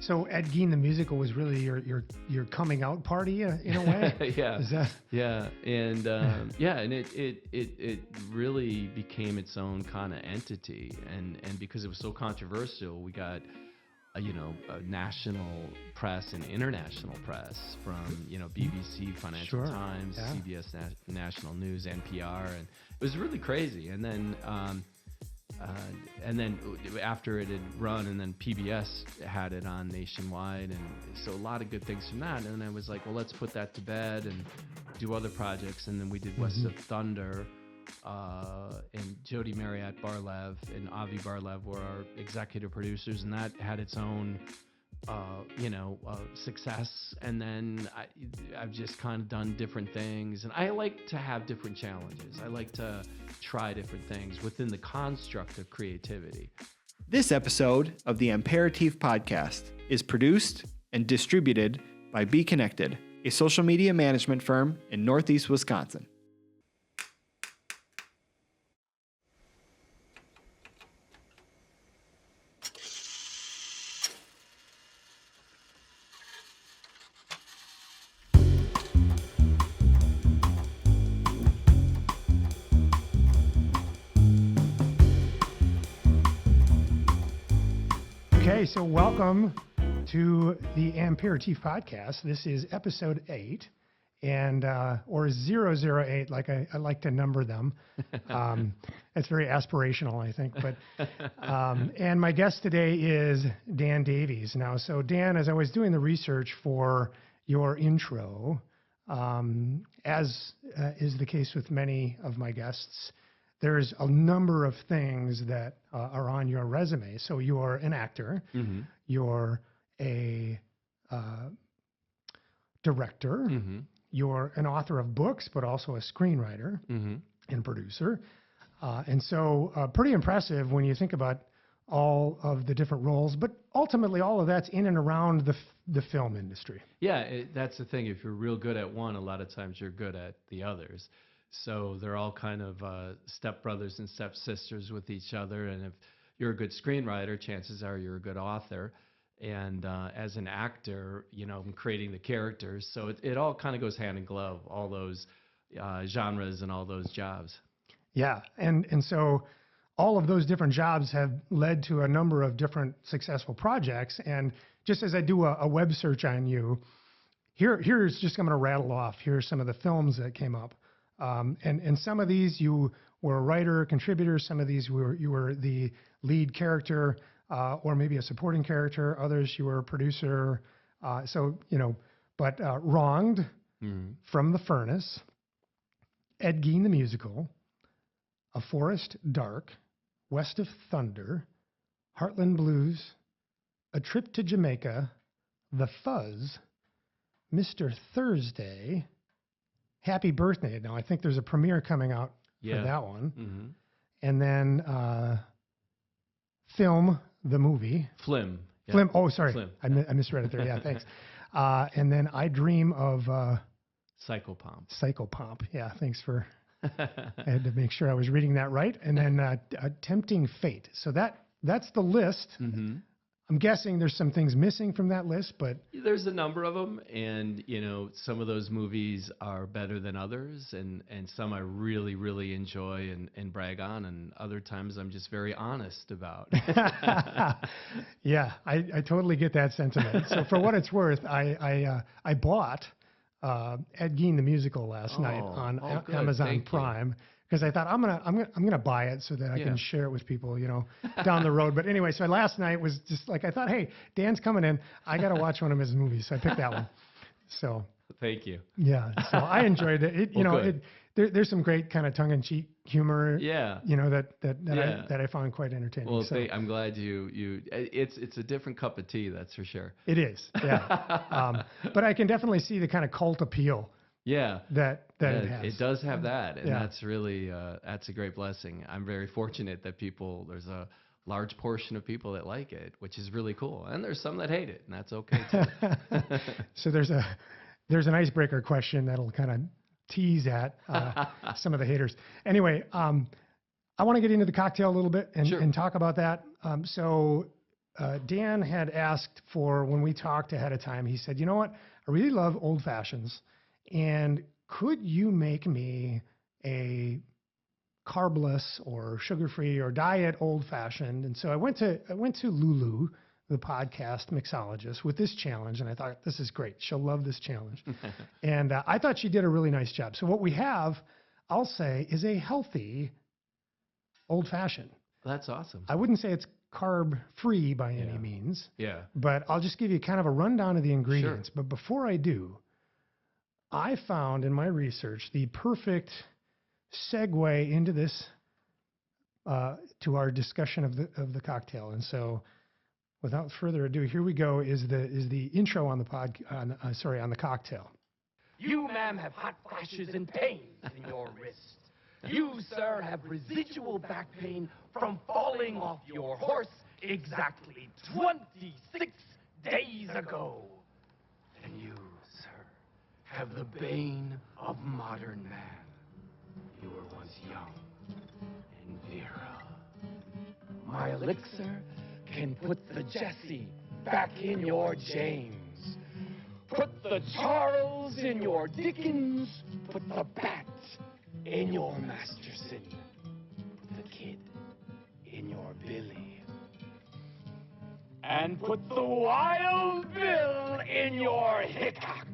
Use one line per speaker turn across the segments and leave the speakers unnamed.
So Ed Gein the musical was really your coming out party in a way.
Yeah,
Is that?
yeah, and and it really became its own kind of entity, and because it was so controversial, we got national press and international press from BBC, Financial Times,
Yeah.
CBS National News, NPR, and it was really crazy. And then after it had run, and then PBS had it on nationwide, and so a lot of good things from that. And I was like, well, let's put that to bed and do other projects. And then we did West of Thunder, and Jody Marriott Barlev and Avi Barlev were our executive producers, and that had its own success. And then I've just kind of done different things, and I like to have different challenges. I like to try different things within the construct of creativity.
This episode of the Ampéritif podcast is produced and distributed by Be Connected, a social media management firm in Northeast Wisconsin.
Okay, so welcome to the Ampéritif podcast. This is episode 8, and or 008, like I like to number them. It's very aspirational, I think. But and my guest today is Dan Davies. Now, so Dan, as I was doing the research for your intro, as is the case with many of my guests, there's a number of things that are on your resume. So you're an actor, you're a director, you're an author of books, but also a screenwriter and producer. And so pretty impressive when you think about all of the different roles, but ultimately all of that's in and around the film industry.
Yeah, that's the thing. If you're real good at one, a lot of times you're good at the others. So they're all kind of stepbrothers and stepsisters with each other. And if you're a good screenwriter, chances are you're a good author. And as an actor, I'm creating the characters. So it all kind of goes hand in glove, all those genres and all those jobs.
Yeah. And so all of those different jobs have led to a number of different successful projects. And just as I do a web search on you, here's just, I'm going to rattle off. Here's some of the films that came up. And some of these you were a writer, contributor. Some of these you were the lead character, or maybe a supporting character. Others you were a producer. But Wronged, From the Furnace, Ed Gein the Musical, A Forest Dark, West of Thunder, Heartland Blues, A Trip to Jamaica, The Fuzz, Mr. Thursday, Happy Birthday. Now, I think there's a premiere coming out for that one. And then Film, the movie.
Flim. Yeah.
Flim. Oh, sorry.
Flim.
I misread it there. Yeah, thanks. And then I Dream of...
Psychopomp.
Psychopomp. Yeah, thanks for... I had to make sure I was reading that right. And then Tempting Fate. So that's the list. I'm guessing there's some things missing from that list, but...
There's a number of them, and, some of those movies are better than others, and some I really, really enjoy and brag on, and other times I'm just very honest about.
Yeah, I totally get that sentiment. So for what it's worth, I bought Ed Gein the Musical last night on Amazon Prime. Because I thought I'm gonna buy it so that I can share it with people, down the road. But anyway, so last night was just like I thought, hey, Dan's coming in, I got to watch one of his movies, so I picked that one. So
thank you.
Yeah, so I enjoyed it. There's some great kind of tongue-in-cheek humor.
Yeah.
That I found quite entertaining.
Well, I'm glad you. It's a different cup of tea, that's for sure.
It is, yeah. But I can definitely see the kind of cult appeal.
Yeah,
that it has.
It does have that, and that's really that's a great blessing. I'm very fortunate that there's a large portion of people that like it, which is really cool, and there's some that hate it, and that's okay too.
So there's an icebreaker question that'll kind of tease at some of the haters. Anyway, I want to get into the cocktail a little bit and talk about that. So Dan had asked for, when we talked ahead of time, he said, you know what, I really love old fashions, and could you make me a carbless or sugar-free or diet old-fashioned? And so I went to Lulu, the podcast mixologist, with this challenge, and I thought, this is great. She'll love this challenge. And I thought she did a really nice job. So what we have, I'll say, is a healthy old-fashioned.
That's awesome.
I wouldn't say it's carb-free by any means, but I'll just give you kind of a rundown of the ingredients. But before I do, I found in my research the perfect segue into this, to our discussion of the cocktail. And so, without further ado, here we go. Is the intro on the on the cocktail.
You, ma'am, have hot flashes and pains in your wrist. You, sir, have residual back pain from falling off your horse exactly 26 days ago. And you, sir, have the bane of modern man. You were once young and virile. My elixir can put the Jesse back in your James. Put the Charles in your Dickens. Put the Bat in your Masterson. Put the Kid in your Billy. And put the Wild Bill in your Hickok.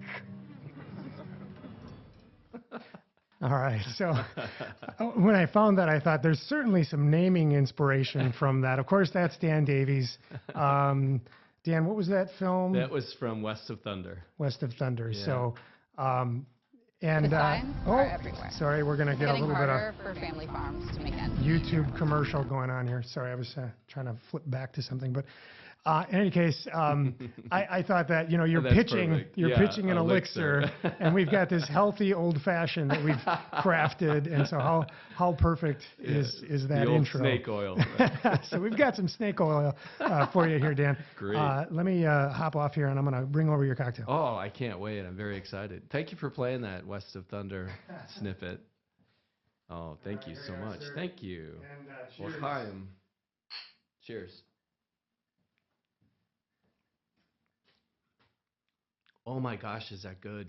All right. So when I found that, I thought there's certainly some naming inspiration from that. Of course, that's Dan Davies. Dan, what was that film?
That was from West of Thunder.
West of Thunder.
Yeah.
So,
The signs are everywhere.
Sorry, we're going to get a
Getting
little bit of
harder for family farms to make ends meet.
YouTube commercial going on here. Sorry, I was trying to flip back to something, but in any case, I thought that, you're
That's
pitching,
perfect.
you're
Yeah,
pitching an elixir, and we've got this healthy old fashioned that we've crafted, and so how perfect is that
the old
intro?
snake oil.
So we've got some snake oil for you here, Dan.
Great.
Let me hop off here, and I'm going to bring over your cocktail.
Oh, I can't wait. I'm very excited. Thank you for playing that West of Thunder snippet. Oh, thank you so much.
Sir.
Thank you.
And
Well,
cheers.
Chaim. Cheers. Oh my gosh, is that good?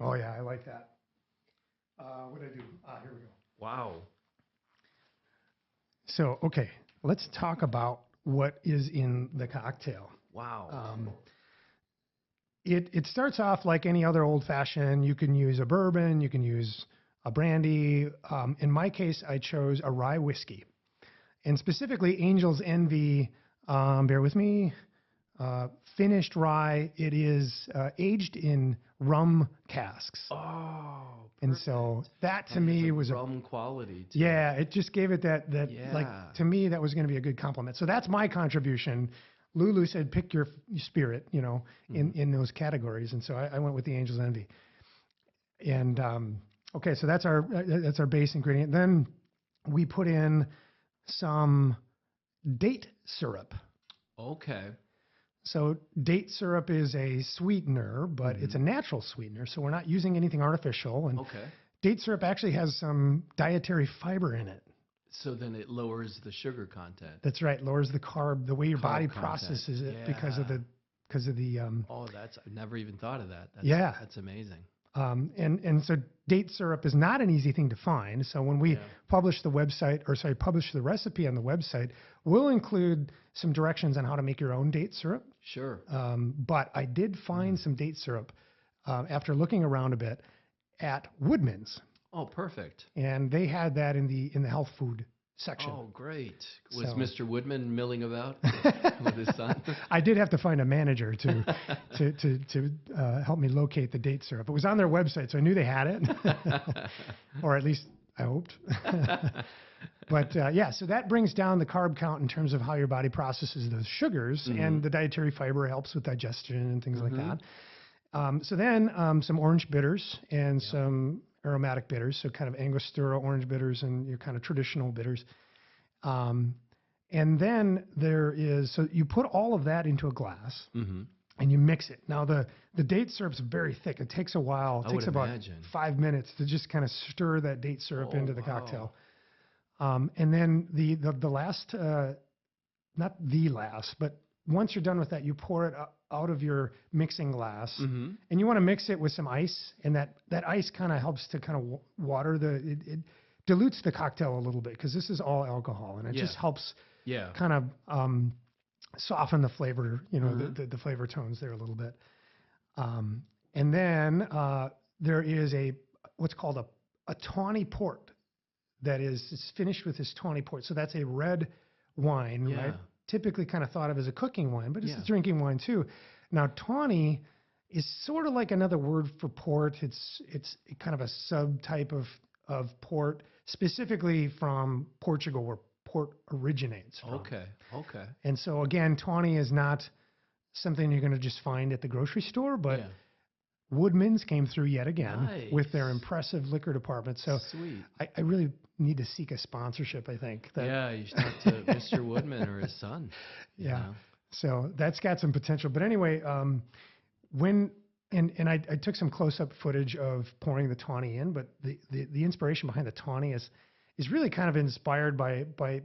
Oh yeah, I like that. What did I do? Here we go.
Wow.
So, okay, let's talk about what is in the cocktail.
Wow.
It starts off like any other old fashioned. You can use a bourbon, you can use a brandy. In my case, I chose a rye whiskey, and specifically Angel's Envy. Bear with me. Finished rye. It is aged in rum casks.
Oh.
And so that to
Like
me
it's a
was
rum quality. To
yeah, it just gave it that
Yeah.
like, to me, that was going to be a good compliment. So that's my contribution. Lulu said, pick your spirit, in those categories. And so I went with the Angel's Envy. And, okay, so that's our base ingredient. Then we put in some date syrup.
Okay.
So date syrup is a sweetener, but it's a natural sweetener. So we're not using anything artificial. And
Okay.
date syrup actually has some dietary fiber in it.
So then it lowers the sugar content.
That's right. Lowers the the way your
Carb
body
content.
processes it because of
Yeah.
the
Oh, I've never even thought of that.
Yeah.
That's amazing.
and so date syrup is not an easy thing to find. So when we publish the recipe on the website, we'll include some directions on how to make your own date syrup.
Sure.
But I did find some date syrup after looking around a bit at Woodman's,
Oh, perfect.
and they had that in the health food section.
Oh, great. Was
So-
Mr. Woodman milling about with his son?
I did have to find a manager to help me locate the date syrup. It was on their website, so I knew they had it, or at least I hoped. But yeah, so that brings down the carb count in terms of how your body processes those sugars, and the dietary fiber helps with digestion and things like that. So then some orange bitters and some aromatic bitters, so kind of Angostura orange bitters and your kind of traditional bitters. And then so you put all of that into a glass and you mix it. Now the date syrup's very thick. It takes a while. It
I
takes
would
about
imagine.
5 minutes to just kind of stir that date syrup
Oh,
into the
wow.
cocktail. And then the last not the last, but once you're done with that, you pour it out of your mixing glass, and you want to mix it with some ice, and that ice kind of helps to kind of water it dilutes the cocktail a little bit because this is all alcohol, and it just helps kind of soften the flavor, the flavor tones there a little bit. And then there is what's called a tawny port that is finished with this tawny port. So that's a red wine, right? Typically kind of thought of as a cooking wine, but it's a drinking wine too. Now, tawny is sort of like another word for port. It's kind of a subtype of port, specifically from Portugal, where port originates from.
Okay.
And so again, tawny is not something you're going to just find at the grocery store, but Woodman's came through yet again with their impressive liquor department. So
sweet.
I really need to seek a sponsorship, I think.
You should talk to Mr. Woodman or his son.
Yeah. So that's got some potential. But anyway, I took some close-up footage of pouring the tawny in, but the inspiration behind the tawny is really kind of inspired by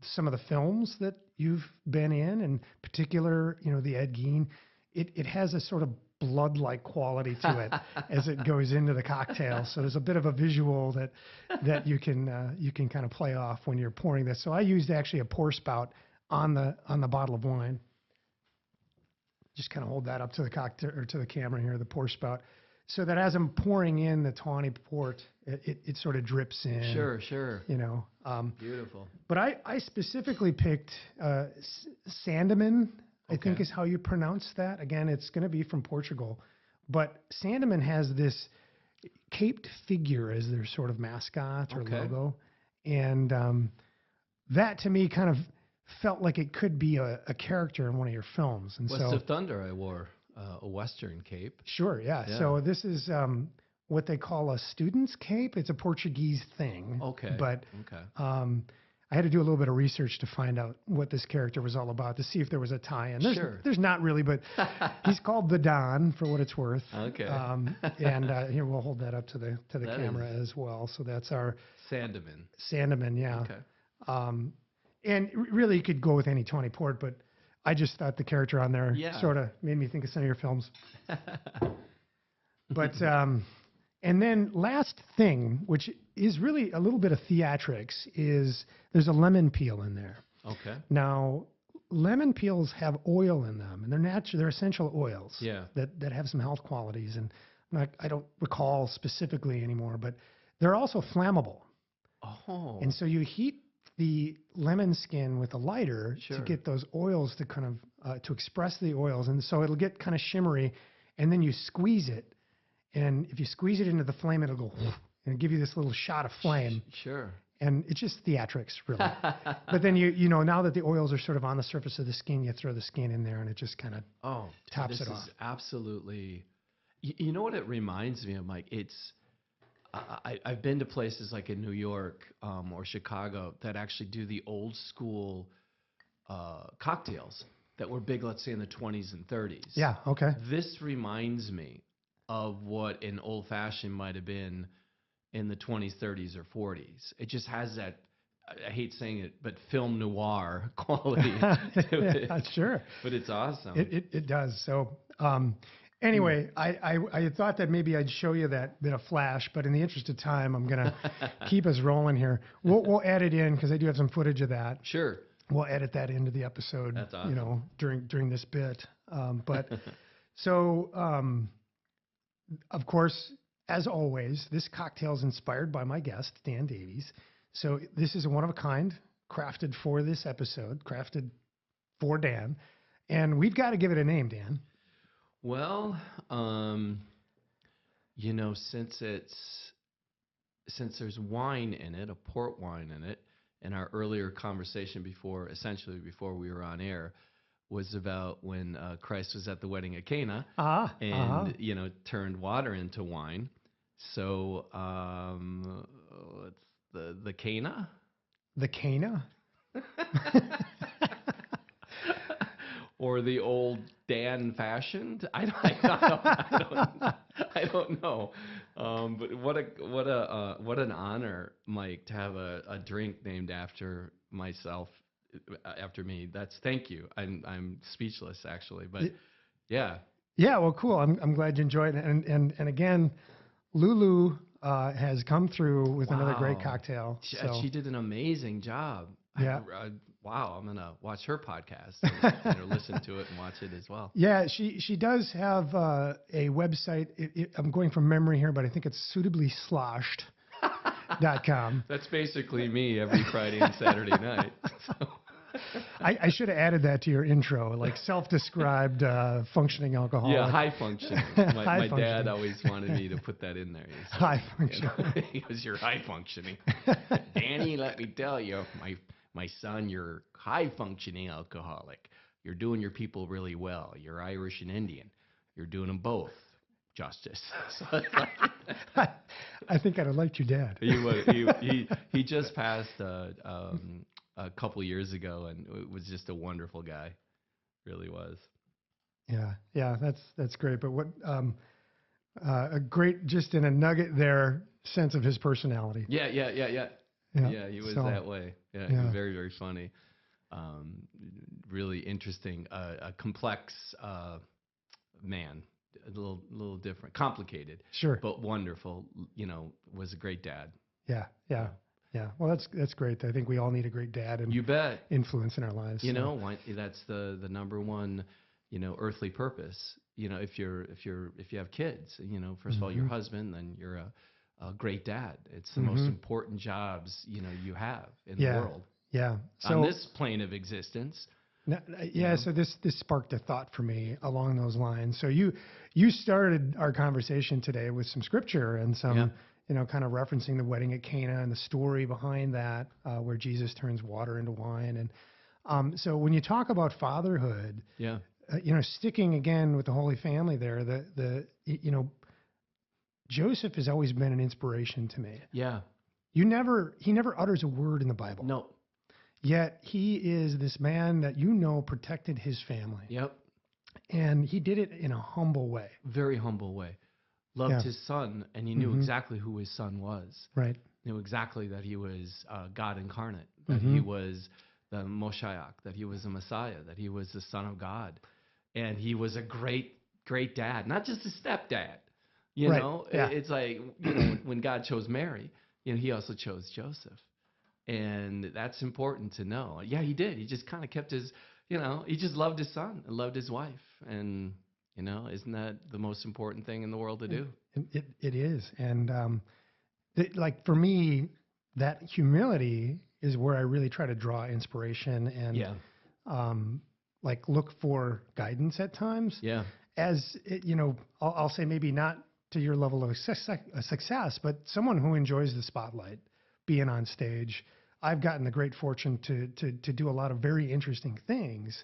some of the films that you've been in particular, the Ed Gein. It has a sort of blood-like quality to it as it goes into the cocktail. So there's a bit of a visual that you can kind of play off when you're pouring this. So I used actually a pour spout on the bottle of wine. Just kind of hold that up to the cocktail or to the camera here, the pour spout, so that as I'm pouring in the tawny port, it sort of drips in.
Sure.
Beautiful. But I specifically picked Sandeman. I think is how you pronounce that. Again, it's going to be from Portugal. But Sandeman has this caped figure as their sort of mascot or logo. And that to me kind of felt like it could be a character in one of your films. And
West of Thunder, I wore a Western cape.
Sure, yeah. So this is what they call a student's cape. It's a Portuguese thing. But I had to do a little bit of research to find out what this character was all about, to see if there was a tie-in. There's not really, but he's called the Don, for what it's worth. And here, we'll hold that up to the camera as well. So that's our Sandeman, yeah. And really, you could go with any tawny port, but I just thought the character on there sort of made me think of some of your films. But and then last thing, which is really a little bit of theatrics, is there's a lemon peel in there. Now, lemon peels have oil in them, and they're essential oils that have some health qualities. And I don't recall specifically anymore, but they're also flammable. And so you heat the lemon skin with a lighter to get those oils to kind of to express the oils, and so it'll get kind of shimmery, and then you squeeze it. And if you squeeze it into the flame, it'll go and give you this little shot of flame. And it's just theatrics, really. But then now that the oils are sort of on the surface of the skin, you throw the skin in there, and it just kind of tops it off.
This is absolutely. You know what it reminds me of, Mike? I've been to places like in New York or Chicago that actually do the old school cocktails that were big, let's say in the 20s and 30s.
Yeah. Okay.
This reminds me of what an old fashioned might have been in the 20s, 30s, or 40s. It just has that, I hate saying it, but film noir quality.
Sure.
But it's awesome.
It does. So anyway, I thought that maybe I'd show you that bit of flash, but in the interest of time, I'm going to keep us rolling here. We'll edit in, because I do have some footage of that.
Sure.
We'll edit that into the episode.
That's awesome.
During this bit. Of course, as always, this cocktail is inspired by my guest, Dan Davies. So this is a one-of-a-kind, crafted for this episode, crafted for Dan. And we've got to give it a name, Dan.
Well, since there's wine in it, a port wine in it, and our earlier conversation before we were on air was about when Christ was at the wedding at Cana and turned water into wine. So it's the Cana?
The Cana?
Or the old Dan fashioned? I don't know. But what an honor, Mike, to have a drink named after myself after me. Thank you. I'm speechless actually, but yeah.
Yeah, well, cool. I'm glad you enjoyed it. And again, Lulu has come through with another great
Wow.
cocktail.
She did an amazing job.
Yeah.
Wow, I'm gonna watch her podcast or listen to it and watch it as well.
Yeah, she does have a website. I'm going from memory here, but I think it's suitablysloshed.com.
That's basically me every Friday and Saturday night. So.
I should have added that to your intro, like self-described functioning alcoholic.
Yeah, high functioning. My
functioning.
dad always wanted me to put that in there. He said,
High functioning.
He goes, "You're high functioning." Danny, let me tell you, my son, you're high functioning alcoholic. You're doing your people really well. You're Irish and Indian. You're doing them both justice. So it's like,
I think I'd have liked your dad.
he just passed a couple years ago, and it was just a wonderful guy. Really was.
Yeah, that's great. But what a great, just in a nugget there, sense of his personality.
Yeah, he was that way. Yeah, he was very, very funny. Really interesting, a complex man, a little different, complicated.
Sure.
But wonderful. Was a great dad.
Yeah. Well, that's great. I think we all need a great dad and
you bet
influence in our lives.
That's the number one, earthly purpose. If you have kids, first of all, your husband, then you're a great dad. It's the most important jobs, you have in the world.
Yeah. So,
on this plane of existence.
So this sparked a thought for me along those lines. So you started our conversation today with some scripture and some, kind of referencing the wedding at Cana and the story behind that, where Jesus turns water into wine. And so when you talk about fatherhood, sticking again with the Holy Family there, Joseph has always been an inspiration to me.
Yeah.
He never utters a word in the Bible.
No.
Yet he is this man that protected his family.
Yep.
And he did it in a humble way.
Very humble way. Loved his son, and he knew exactly who his son was.
Right.
Knew exactly that he was God incarnate, that he was the Moshiach, that he was the Messiah, that he was the Son of God. And he was a great, great dad, not just a stepdad. It's like, when God chose Mary, he also chose Joseph. And that's important to know. Yeah, he did. He just kind of kept his, he just loved his son and loved his wife. And, isn't that the most important thing in the world to do?
It is. And for me, that humility is where I really try to draw inspiration and look for guidance at times.
Yeah.
As, I'll say maybe not to your level of success, but someone who enjoys the spotlight, being on stage. I've gotten the great fortune to do a lot of very interesting things,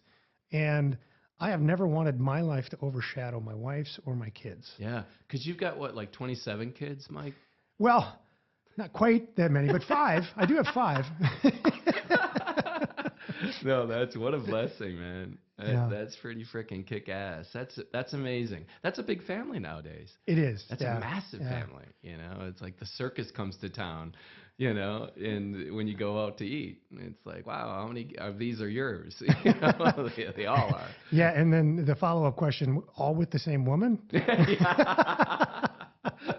and I have never wanted my life to overshadow my wife's or my kids.
Yeah, because you've got 27 kids, Mike?
Well, not quite that many, but 5. I do have 5.
No, what a blessing, man. That's pretty freaking kick-ass. That's amazing. That's a big family nowadays.
It is.
That's a massive family. It's like the circus comes to town, and when you go out to eat, it's like, wow, how many of these are yours? They all are.
Yeah, and then the follow-up question, all with the same woman?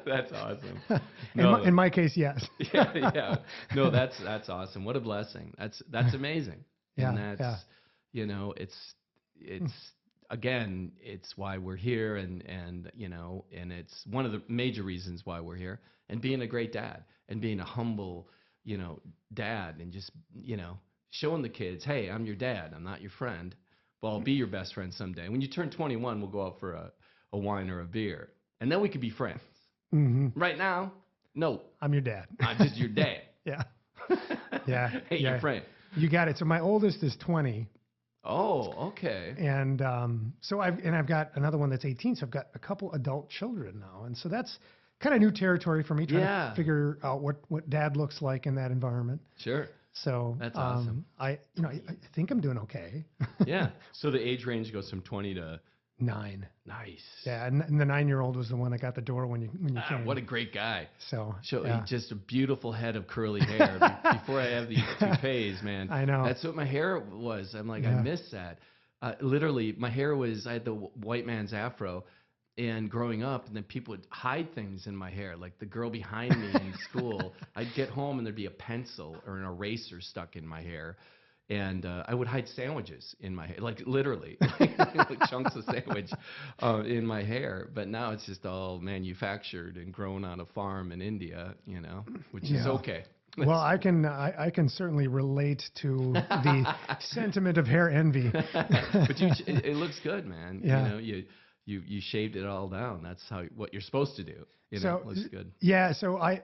That's awesome.
In my case, yes.
Yeah. No, that's awesome. What a blessing. That's amazing.
Yeah,
and that's it's again, it's why we're here, and it's one of the major reasons why we're here, and being a great dad and being a humble, dad, and just, showing the kids, hey, I'm your dad. I'm not your friend, but I'll be your best friend someday. When you turn 21, we'll go out for a wine or a beer, and then we could be friends. Right now, no. I'm
your dad.
I'm just your dad.
Yeah.
Hey, your friend.
You got it. So my oldest is 20.
Oh, okay.
And so I've got another one that's 18. So I've got a couple adult children now, and so that's kind of new territory for me, trying to figure out what dad looks like in that environment.
Sure.
So
that's awesome.
I think I'm doing okay.
Yeah. So the age range goes from 20 to
9.
Nice.
Yeah, and the 9-year-old was the one that got the door when you came.
What a great guy.
So
Just a beautiful head of curly hair. Before I have these toupees, man.
I know.
That's what my hair was. I'm like,
Yeah.
I miss that. Literally, my hair was, I had the white man's afro. And growing up, and then people would hide things in my hair. Like the girl behind me in school, I'd get home and there'd be a pencil or an eraser stuck in my hair. And I would hide sandwiches in my hair, like literally, like chunks of sandwich in my hair. But now it's just all manufactured and grown on a farm in India, which is okay.
Well, I can certainly relate to the sentiment of hair envy.
But it looks good, man.
Yeah.
You shaved it all down. That's what you're supposed to do. It looks good.
Yeah. So I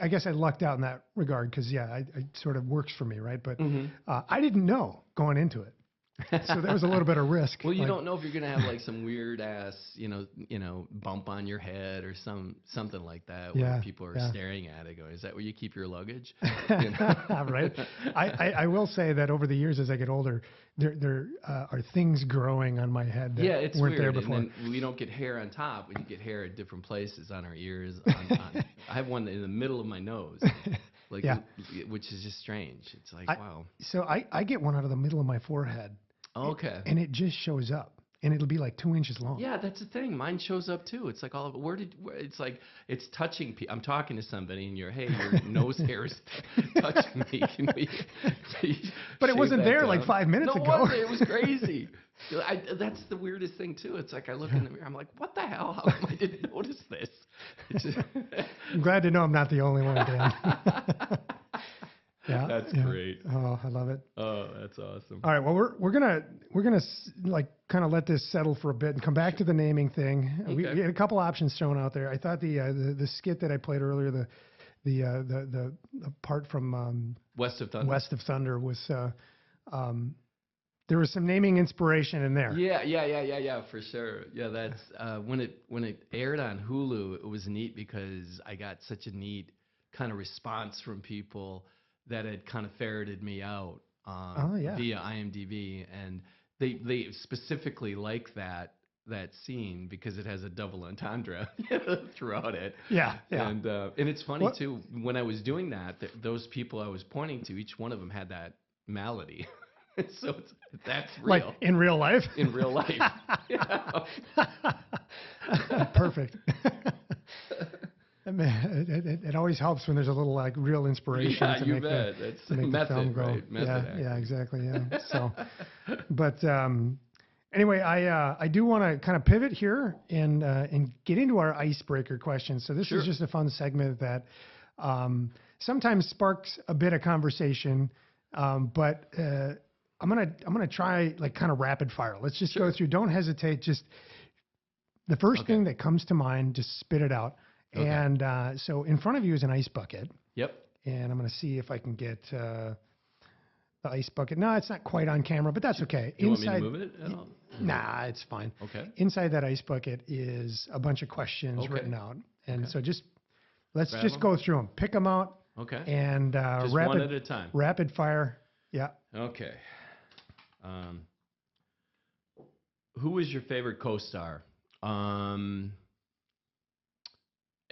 guess I lucked out in that regard because I sort of works for me, right? But I didn't know going into it, so there was a little bit of risk.
Well, you don't know if you're gonna have like some weird ass, bump on your head or something like that where people are staring at it, going, "Is that where you keep your luggage?"
Right. I will say that over the years, as I get older, there are things growing on my head that
it's
weren't
weird.
there before.
And then we don't get hair on top. We get hair at different places on our ears. I have one in the middle of my nose, which is just strange. It's like, wow.
So I get one out of the middle of my forehead.
Okay.
And it just shows up. And it'll be like 2 inches long.
Yeah, that's the thing. Mine shows up too. It's like it's like it's touching. I'm talking to somebody, and your nose hair is touching me. Can we
but it wasn't there
down?
like 5 minutes ago.
No, it was crazy. That's the weirdest thing too. It's like I look in the mirror. I'm like, what the hell? How come I didn't notice this?
I'm glad to know I'm not the only one, Dan. Yeah,
that's great.
Oh, I love it.
Oh, that's awesome.
All right, well, we're gonna like kind of let this settle for a bit and come back to the naming thing.
Okay.
We had a couple options thrown out there. I thought the skit that I played earlier, the part from
West of Thunder.
West of Thunder was there was some naming inspiration in there.
Yeah, for sure. Yeah, that's when it aired on Hulu, it was neat because I got such a neat kind of response from people that had kind of ferreted me out via IMDb, and they specifically like that scene because it has a double entendre throughout it.
Yeah.
And it's funny too, when I was doing that those people I was pointing to, each one of them had that malady. So that's real.
Like in real life?
In real life.
Perfect. It always helps when there's a little like real inspiration to
you
make
bet.
to make the film go.
Right? Method
Yeah, exactly. Yeah. So, but anyway, I do want to kind of pivot here and get into our icebreaker questions. So this is just a fun segment that sometimes sparks a bit of conversation, but I'm gonna try like kind of rapid fire. Let's just go through. Don't hesitate. Just the first thing that comes to mind, just spit it out. Okay. And so in front of you is an ice bucket.
Yep.
And I'm going to see if I can get the ice bucket. No, it's not quite on camera, but that's okay.
You want me to move it at all?
Nah, it's fine.
Okay.
Inside that ice bucket is a bunch of questions written out. And so let's just go through them. Pick them out.
Okay.
And
just one at a time.
Rapid fire. Yeah.
Okay. Who is your favorite co-star?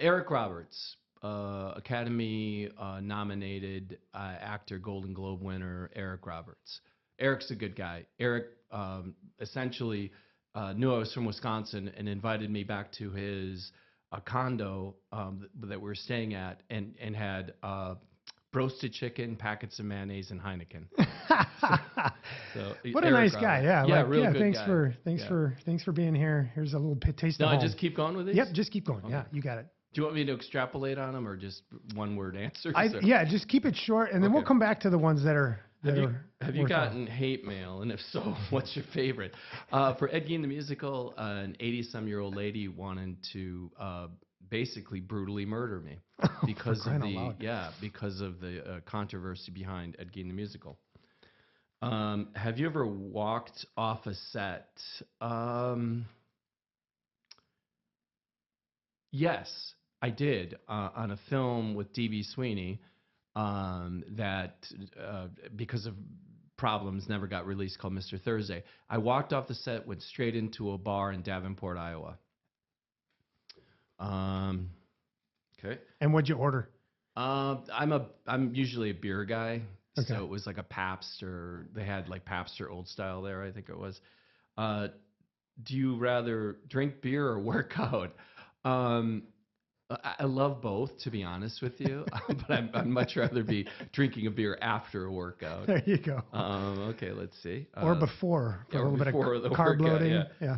Eric Roberts, Academy nominated actor, Golden Globe winner, Eric Roberts. Eric's a good guy. Eric essentially knew I was from Wisconsin and invited me back to his condo that we were staying at and had roasted chicken, packets of mayonnaise, and Heineken.
What a nice guy! Yeah,
real good guy.
Thanks for being here. Here's a little taste of home.
Just keep going with these.
Yep, just keep going. Okay. Yeah, you got it.
Do you want me to extrapolate on them or just one-word answers?
Yeah, just keep it short, and then we'll come back to the ones that are.
Have you gotten hate mail, and if so, what's your favorite? For Ed Gein the musical, an 80-some-year-old lady wanted to basically brutally murder me because of the controversy behind Ed Gein the musical. Have you ever walked off a set? Yes, I did on a film with D.B. Sweeney that because of problems never got released called Mr. Thursday. I walked off the set, went straight into a bar in Davenport, Iowa. Okay.
And what'd you order?
I'm usually a beer guy,
Okay.
so it was like a Pabst, or they had like Pabst or Old Style there, I think it was. Do you rather drink beer or work out? I love both, to be honest with you, but I'd much rather be drinking a beer after a workout.
There you go.
Okay, let's see.
Or before, for a
or
little bit of
before the
carb
workout,
loading.
yeah.
Yeah.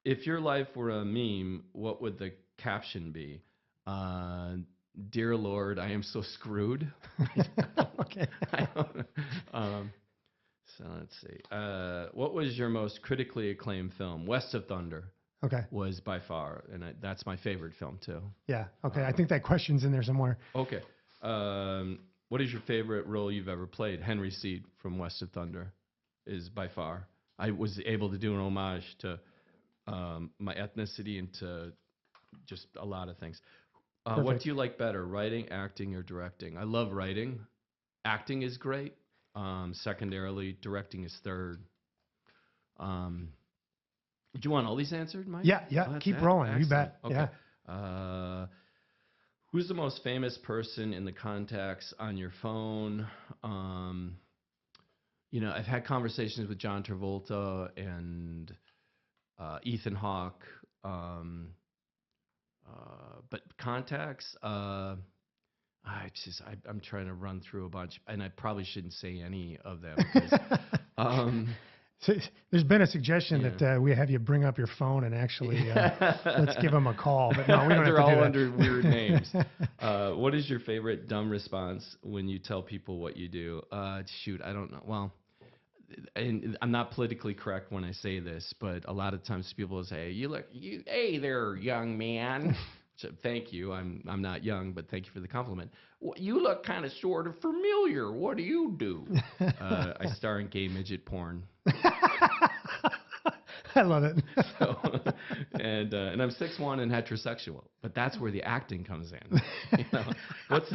If your life were a meme, what would the caption be? Dear Lord, I am so screwed.
Okay.
I don't know. So let's see. What was your most critically acclaimed film? West of Thunder
Okay.
was by far, and that's my favorite film too.
Yeah. Okay. I think that question's in there somewhere.
Okay. What is your favorite role you've ever played? Henry Seed from West of Thunder is by far. I was able to do an homage to my ethnicity and to just a lot of things. What
Perfect.
do you like better, writing, acting, or directing? I love writing. Acting is great. Secondarily, directing is third. Do you want all these answered, Mike?
Yeah. Yeah.
Oh,
Keep rolling. You
excellent.
bet.
Okay.
Yeah.
Who's the most famous person in the contacts on your phone? I've had conversations with John Travolta and Ethan Hawke. But contacts, I'm trying to run through a bunch, and I probably shouldn't say any of them.
So there's been a suggestion
Yeah.
that we have you bring up your phone and actually let's give them a call. But no, we don't have
They're
to do
all
that.
under weird names. What is your favorite dumb response when you tell people what you do? Shoot, I don't know. Well, and I'm not politically correct when I say this, but a lot of times people will say, hey there, young man. So thank you. I'm not young, but thank you for the compliment. Well, you look kind of sort of familiar. What do you do? I star in gay midget porn.
I love it.
And I'm 6'1" and heterosexual, but that's where the acting comes in. What's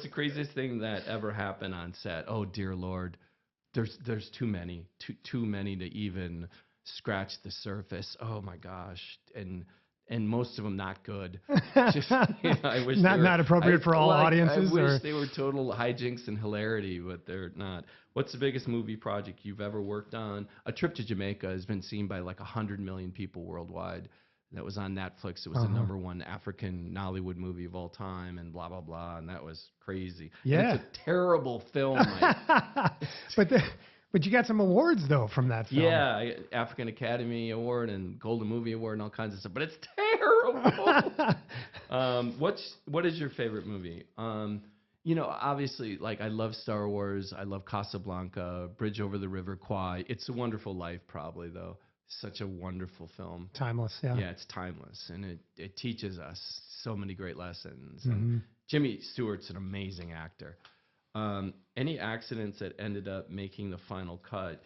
the craziest thing that ever happened on set? Oh dear Lord, there's too many to even scratch the surface. Oh my gosh, and most of them not good. Just, I wish
not appropriate for all audiences.
I wish they were total hijinks and hilarity, but they're not. What's the biggest movie project you've ever worked on? A Trip to Jamaica has been seen by like 100 million people worldwide. That was on Netflix. It was the #1 African Nollywood movie of all time, and blah blah blah. And that was crazy.
Yeah,
and it's a terrible film.
But you got some awards though from that film.
Yeah, African Academy Award and Golden Movie Award and all kinds of stuff. But it's terrible. What is your favorite movie? Obviously, like I love Star Wars. I love Casablanca, Bridge Over the River Kwai. It's a Wonderful Life, probably though. Such a wonderful film.
Timeless. Yeah.
Yeah, it's timeless, and it teaches us so many great lessons. And Jimmy Stewart's an amazing actor. Any accidents that ended up making the final cut?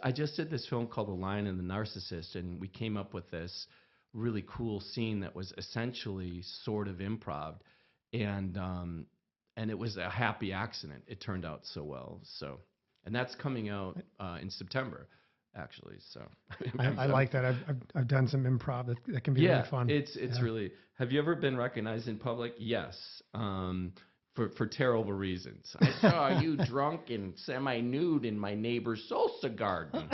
I just did this film called The Lion and the Narcissist, and we came up with this really cool scene that was essentially sort of improv, and it was a happy accident. It turned out so well. So, and that's coming out in September, actually. So
I like that. I've done some improv that can be really fun.
It's really. Have you ever been recognized in public? Yes. For terrible reasons. I saw you drunk and semi-nude in my neighbor's salsa garden.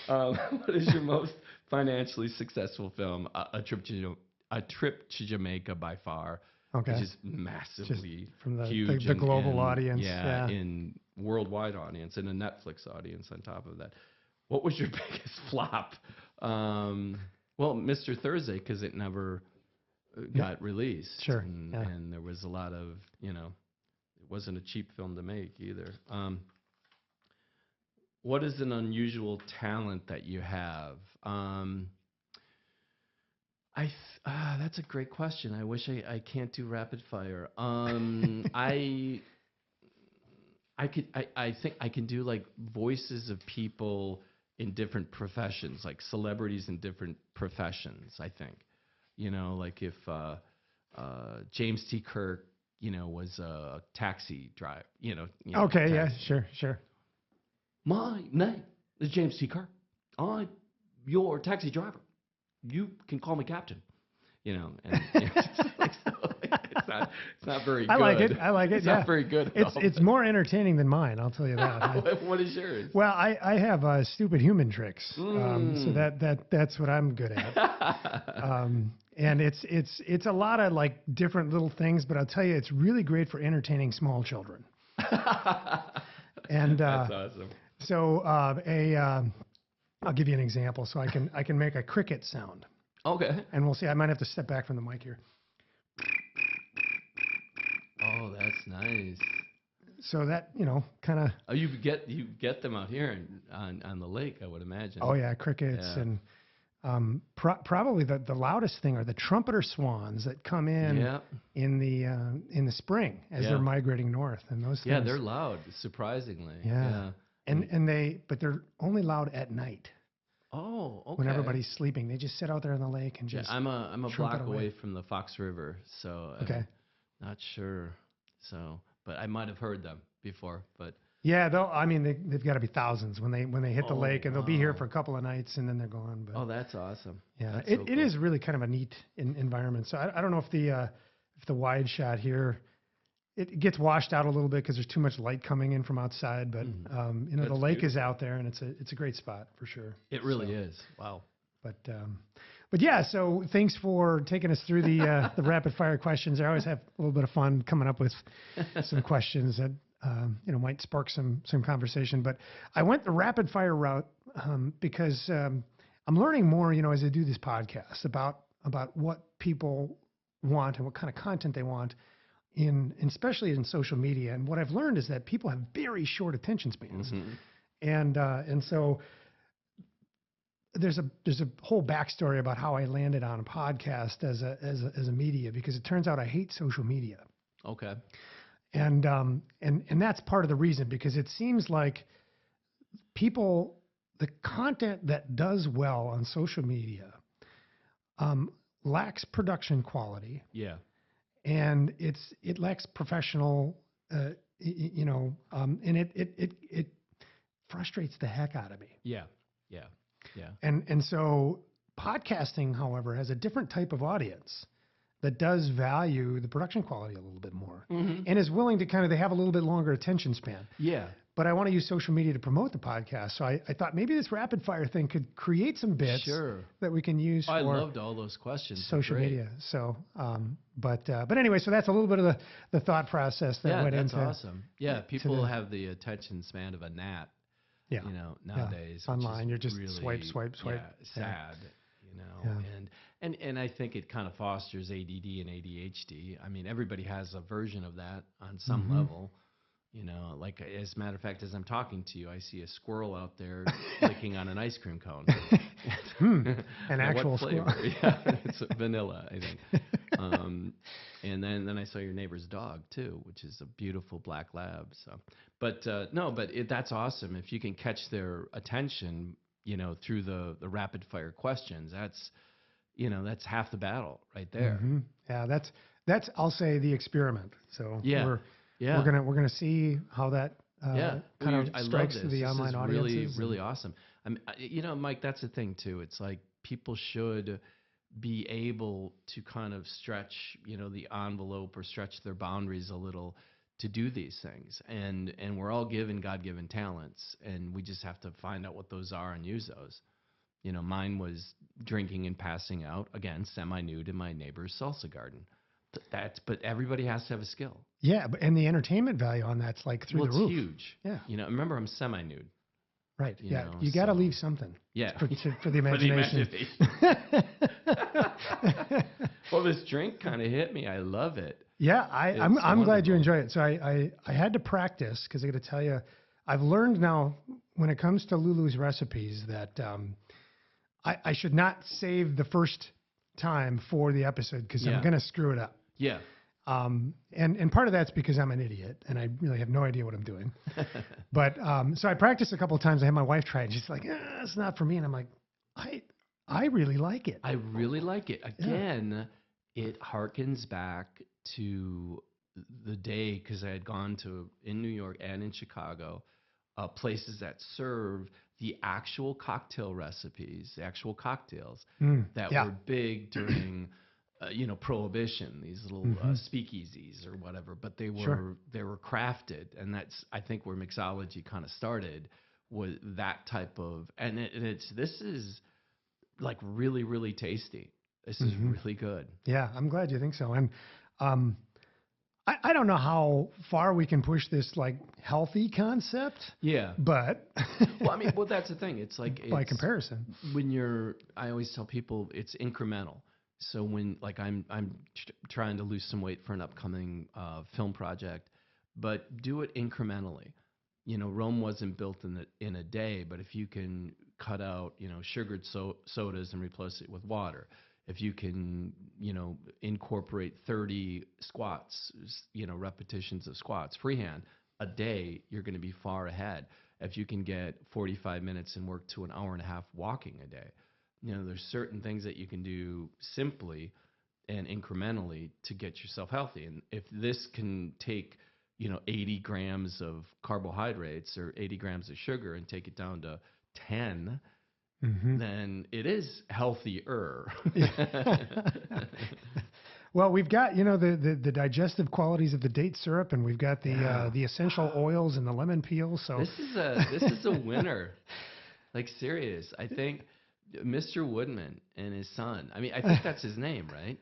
What is your most financially successful film? A Trip to Jamaica by far.
Okay.
Which is massively
from
huge.
The global
and,
audience.
Yeah, in worldwide audience and a Netflix audience on top of that. What was your biggest flop? Well, Mr. Thursday, because it never got released.
Sure.
And there was a lot of, it wasn't a cheap film to make either. What is an unusual talent that you have? That's a great question. I wish I can't do rapid fire. I think I can do like voices of people in different professions, like celebrities in different professions, I think. Like if James T. Kirk, was a taxi drive.
Okay,
taxi.
yeah, sure.
My name is James T. Kirk. I'm your taxi driver. You can call me Captain. And it's not very good.
I like it.
It's not very good at all.
It's more entertaining than mine, I'll tell you that.
What is yours?
Well, I have stupid human tricks, so that's what I'm good at. And it's a lot of like different little things, but I'll tell you, it's really great for entertaining small children. And
that's awesome.
So I'll give you an example. So I can make a cricket sound.
Okay.
And we'll see. I might have to step back from the mic here.
Oh, that's nice.
So that kind of.
Oh, you get them out here on the lake, I would imagine.
Oh yeah, crickets and probably the loudest thing are the trumpeter swans that come in in the spring as they're migrating north, and those things.
Yeah, they're loud, surprisingly.
Yeah. And they're only loud at night.
Oh, okay.
When everybody's sleeping, they just sit out there in the lake and just.
Yeah, I'm a block away from the Fox River, so
I'm
not sure. So, but I might have heard them before, but.
Yeah, they've got to be thousands when they hit the lake, and they'll be here for a couple of nights, and then they're gone. But,
that's awesome.
Yeah,
that's
it is really kind of a neat environment. So I don't know if the wide shot here, it gets washed out a little bit because there's too much light coming in from outside. But the lake is out there, and it's a great spot for sure.
It really is. Wow.
But yeah, so thanks for taking us through the rapid fire questions. I always have a little bit of fun coming up with some questions that might spark some conversation. But I went the rapid fire route because I'm learning more, as I do this podcast about what people want and what kind of content they want especially in social media. And what I've learned is that people have very short attention spans, and so. There's a whole backstory about how I landed on a podcast as a media, because it turns out I hate social media.
Okay.
And that's part of the reason, because it seems like the content that does well on social media lacks production quality.
Yeah.
And it lacks professional, and it frustrates the heck out of me.
Yeah. Yeah. Yeah.
And so podcasting, however, has a different type of audience that does value the production quality a little bit more, and is willing to they have a little bit longer attention span.
Yeah.
But I want to use social media to promote the podcast. So I thought maybe this rapid fire thing could create some bits that we can use for
I loved all those questions.
Social media. So, but anyway, so that's a little bit of the thought process that went into.
Yeah, that's awesome. Yeah, people have the attention span of a gnat.
Yeah.
Nowadays.
Online, you're just
really,
swipe.
Sad, and I think it kind of fosters ADD and ADHD. I mean, everybody has a version of that on some level. Like, as a matter of fact, as I'm talking to you, I see a squirrel out there licking on an ice cream cone.
An actual squirrel.
Yeah, it's vanilla, I think. And then I saw your neighbor's dog too, which is a beautiful black lab. So, but that's awesome. If you can catch their attention, through the rapid fire questions, that's half the battle right there.
Yeah, that's I'll say the experiment. So we're gonna see how that kind of strikes to the online audiences.
Really, really awesome. Mike, that's the thing too. It's like people should be able to kind of stretch, the envelope, or stretch their boundaries a little to do these things. And we're all given God-given talents, and we just have to find out what those are and use those. Mine was drinking and passing out, again, semi-nude in my neighbor's salsa garden. But everybody has to have a skill.
Yeah, and the entertainment value on that's like through the roof.
It's huge.
Yeah.
Remember, I'm semi-nude.
Right. You got to leave something.
Yeah.
For the imagination.
Well, this drink kind of hit me. I love it.
Yeah, I'm glad you enjoy it. So I had to practice, because I got to tell you, I've learned now when it comes to Lulu's recipes that I should not save the first time for the episode, because I'm going to screw it up.
Yeah.
And part of that's because I'm an idiot and I really have no idea what I'm doing. But so I practiced a couple of times. I had my wife try it. And she's like, it's not for me. And I'm like, I really like it.
I really like it. Again, it harkens back to the day, because I had gone to in New York and in Chicago, places that serve the actual cocktail recipes, the actual cocktails that were big during, Prohibition. These little speakeasies or whatever, but they were crafted, and that's I think where mixology kind of started, was that type of, and this is like really, really tasty. This is really good.
Yeah, I'm glad you think so. And I don't know how far we can push this like healthy concept.
Yeah.
But
well, that's the thing. It's like
by comparison,
I always tell people it's incremental. So when like I'm trying to lose some weight for an upcoming film project, but do it incrementally. Rome wasn't built in a day, but if you can cut out, sugared sodas and replace it with water, if you can, incorporate 30 squats, repetitions of squats freehand a day, you're going to be far ahead. If you can get 45 minutes and work to an hour and a half walking a day, there's certain things that you can do simply and incrementally to get yourself healthy. And if this can take 80 grams of carbohydrates or 80 grams of sugar and take it down to 10, then it is healthier.
Well, we've got, the digestive qualities of the date syrup, and we've got the essential oils and the lemon peel. So
this is a winner. Like serious. I think Mr. Woodman and his son. I mean, I think that's his name, right?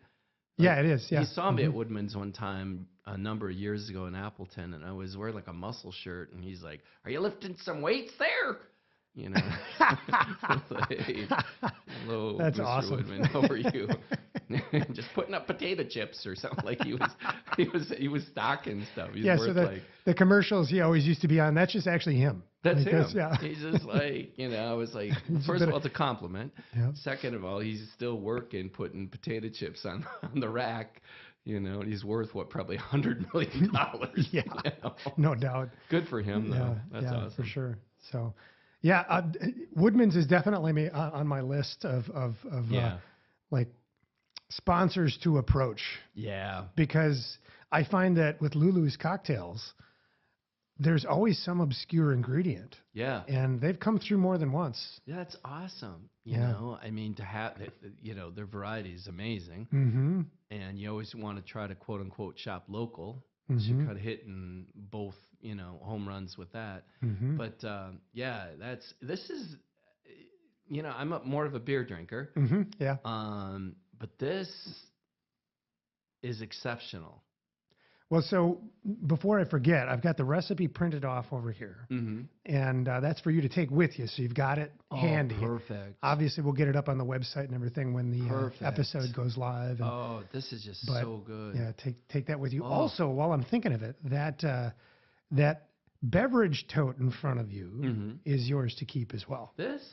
Yeah, it is. Yeah.
He saw me at Woodman's one time a number of years ago in Appleton, and I was wearing like a muscle shirt, and he's like, "Are you lifting some weights there?" Like, hello,
that's
Mr.
awesome.
Woodman, how are you? Just putting up potato chips or something. Like he was stocking stuff. He's
so the commercials he always used to be on, that's just actually him.
That's him.
Yeah.
He's just like, I was like, first of all, it's a compliment. Yep. Second of all, he's still working, putting potato chips on the rack, and he's worth probably $100 million.
Yeah, no doubt.
Good for him, though.
Yeah,
That's awesome.
For sure. So, yeah, Woodman's is definitely on my list of like sponsors to approach.
Yeah.
Because I find that with Lulu's cocktails, there's always some obscure ingredient.
Yeah.
And they've come through more than once.
Yeah, that's awesome. You know, I mean, to have, their variety is amazing.
Mm-hmm.
And you always want to try to quote unquote shop local. So you're kind of hitting both, home runs with that.
Mm-hmm.
But this is, I'm more of a beer drinker.
Mm-hmm. Yeah.
But this is exceptional.
Well, so before I forget, I've got the recipe printed off over here, and that's for you to take with you. So you've got it handy.
Perfect.
Obviously, we'll get it up on the website and everything when the episode goes live.
And, this is just so good.
Yeah, take that with you. Also, while I'm thinking of it, that beverage tote in front of you is yours to keep as well.
This?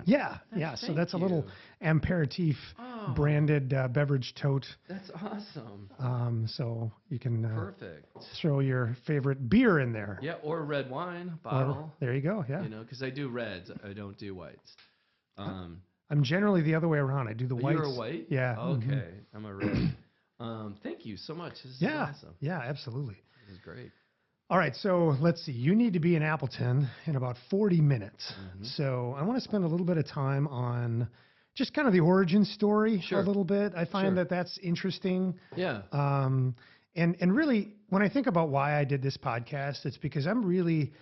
Yeah. So that's a little Ampéritif branded beverage tote.
That's awesome.
So you can
perfect
throw your favorite beer in there.
Yeah, or red wine bottle.
There you go. Yeah.
Because I do reds, I don't do whites.
I'm generally the other way around. I do the whites.
You're a white?
Yeah.
Okay, I'm a red. Thank you so much. This is awesome.
Yeah, absolutely.
This is great.
All right, so let's see. You need to be in Appleton in about 40 minutes. So I want to spend a little bit of time on just kind of the origin story a little bit. I find that that's interesting.
Yeah.
And really, when I think about why I did this podcast, it's because I'm really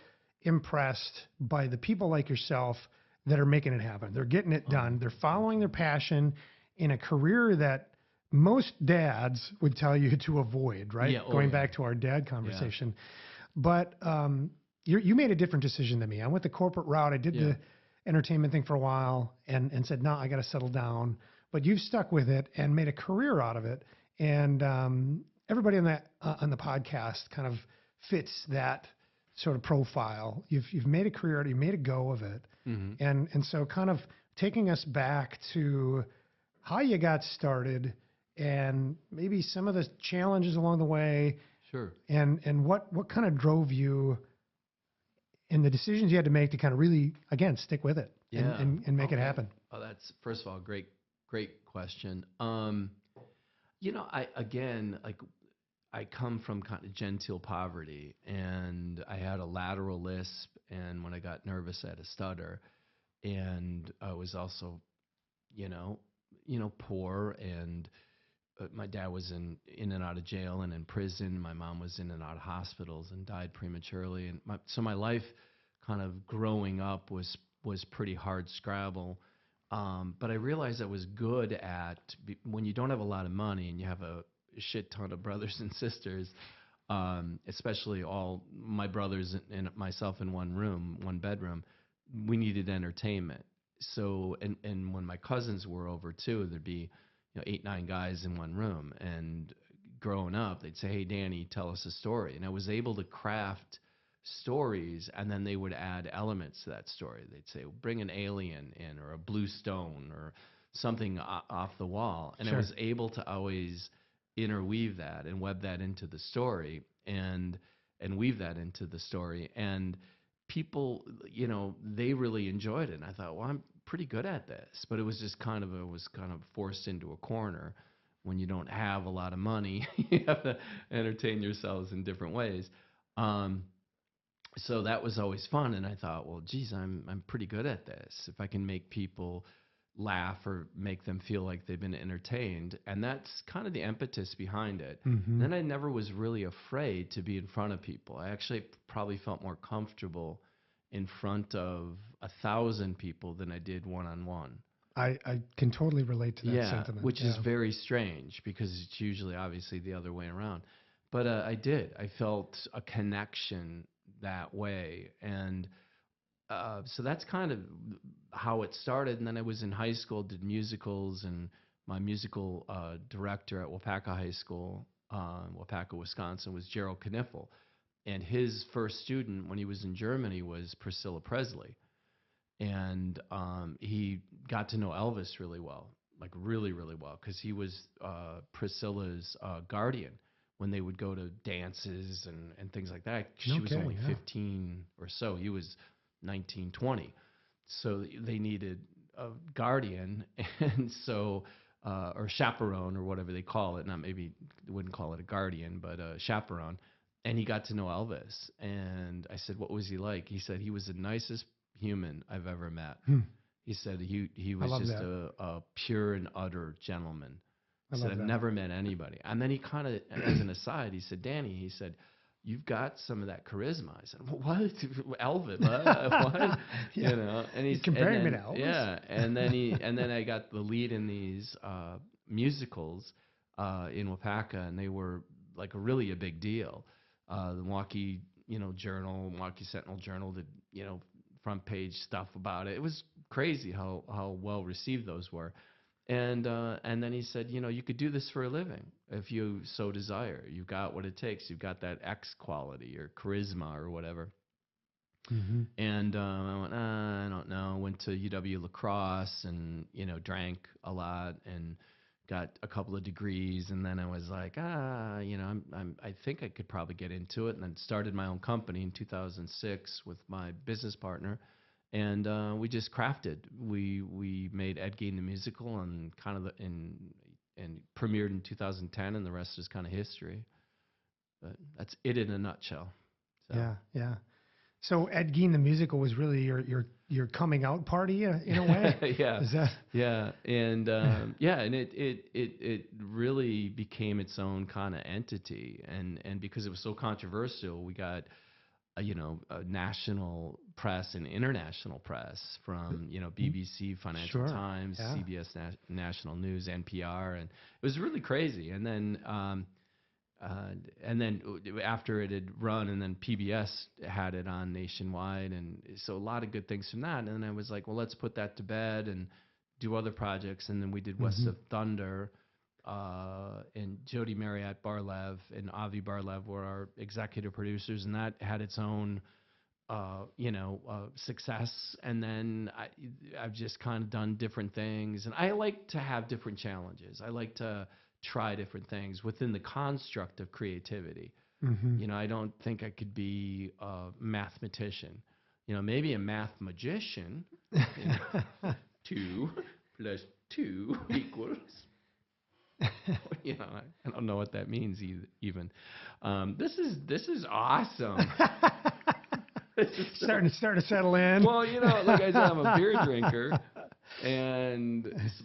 impressed by the people like yourself that are making it happen. They're getting it done. They're following their passion in a career that most dads would tell you to avoid, right?
Yeah,
Going back to our dad conversation. Yeah. But you made a different decision than me. I went the corporate route. I did the entertainment thing for a while and said, no, I got to settle down. But you've stuck with it and made a career out of it. And everybody on the podcast kind of fits that sort of profile. You've made a career out of it. You made a go of it. And so kind of taking us back to how you got started and maybe some of the challenges along the way.
Sure.
And what kind of drove you in the decisions you had to make to kind of really, again, stick with it and make it happen?
Oh, that's, first of all, great question. I I come from kind of genteel poverty, and I had a lateral lisp, and when I got nervous, I had a stutter, and I was also, you know, poor, and my dad was in and out of jail and in prison. My mom was in and out of hospitals and died prematurely, and so my life, kind of growing up, was pretty hard scrabble. But I realized I was good at when you don't have a lot of money and you have a shit ton of brothers and sisters, especially all my brothers and myself in one bedroom. We needed entertainment. So and when my cousins were over too, there'd be 8, 9 guys in one room. And growing up, they'd say, "Hey, Danny, tell us a story." And I was able to craft stories, and then they would add elements to that story. They'd say, "Bring an alien in, or a blue stone, or something off the wall." And I was able to always interweave that and web that into the story, and weave that into the story. And people, they really enjoyed it. And I thought, well, I'm pretty good at this. But it was just kind of forced into a corner. When you don't have a lot of money, you have to entertain yourselves in different ways. So that was always fun. And I thought, well, geez, I'm pretty good at this. If I can make people laugh or make them feel like they've been entertained. And that's kind of the impetus behind it.
Mm-hmm.
Then I never was really afraid to be in front of people. I actually probably felt more comfortable in front of 1,000 people than I did one-on-one.
I can totally relate to that sentiment.
Which is very strange, because it's usually obviously the other way around. But I felt a connection that way. And so that's kind of how it started. And then I was in high school, did musicals, and my musical director at Wapaka High School, Wapaka, Wisconsin, was Gerald Kniffel. And his first student when he was in Germany was Priscilla Presley. And he got to know Elvis really well, like really, really well, because he was Priscilla's guardian when they would go to dances and things like that. She was only 15 or so. He was 19, 20. So they needed a guardian, and so, or chaperone, or whatever they call it. Not, maybe they wouldn't call it a guardian, but a chaperone. And he got to know Elvis. And I said, "What was he like?" He said, "He was the nicest human I've ever met." He said he was just a pure and utter gentleman. He said, "I've never met anybody." And then he kind of, as an aside, he said, "Danny," he said, "you've got some of that charisma." I said, "Well, what? Elvis? What?" And he's
comparing me to Elvis.
Yeah. And then I got the lead in these musicals in Wapaka, and they were like really a big deal. The Milwaukee, Milwaukee Sentinel Journal did, front page stuff about it. It was crazy how well received those were. And then he said, "You could do this for a living if you so desire. You've got what it takes. You've got that X quality or charisma or whatever."
Mm-hmm.
And I went, I don't know. Went to UW La Crosse and drank a lot and got a couple of degrees. And then I was like, I think I could probably get into it. And then started my own company in 2006 with my business partner. And we just crafted. We made Ed Gein the musical, and kind of and premiered in 2010, and the rest is kind of history. But that's it in a nutshell. So.
Yeah. So Ed Gein the musical was really your coming out party in a way.
Yeah.
Is that?
Yeah, and and it really became its own kind of entity, and because it was so controversial, we got a national press and international press from, BBC, Financial Times, CBS National News, NPR, and it was really crazy. And then after it had run, and then PBS had it on nationwide, and so a lot of good things from that. And then I was like, well, let's put that to bed and do other projects. And then we did West of Thunder, and Jody Marriott Barlev and Avi Barlev were our executive producers, and that had its own, success. And then I've just kind of done different things, and I like to have different challenges. I like to try different things within the construct of creativity.
Mm-hmm.
I don't think I could be a mathematician. Maybe a math magician. 2 + 2 = I don't know what that means even. This is awesome.
Starting to settle in.
Well, like I said, I'm a beer drinker,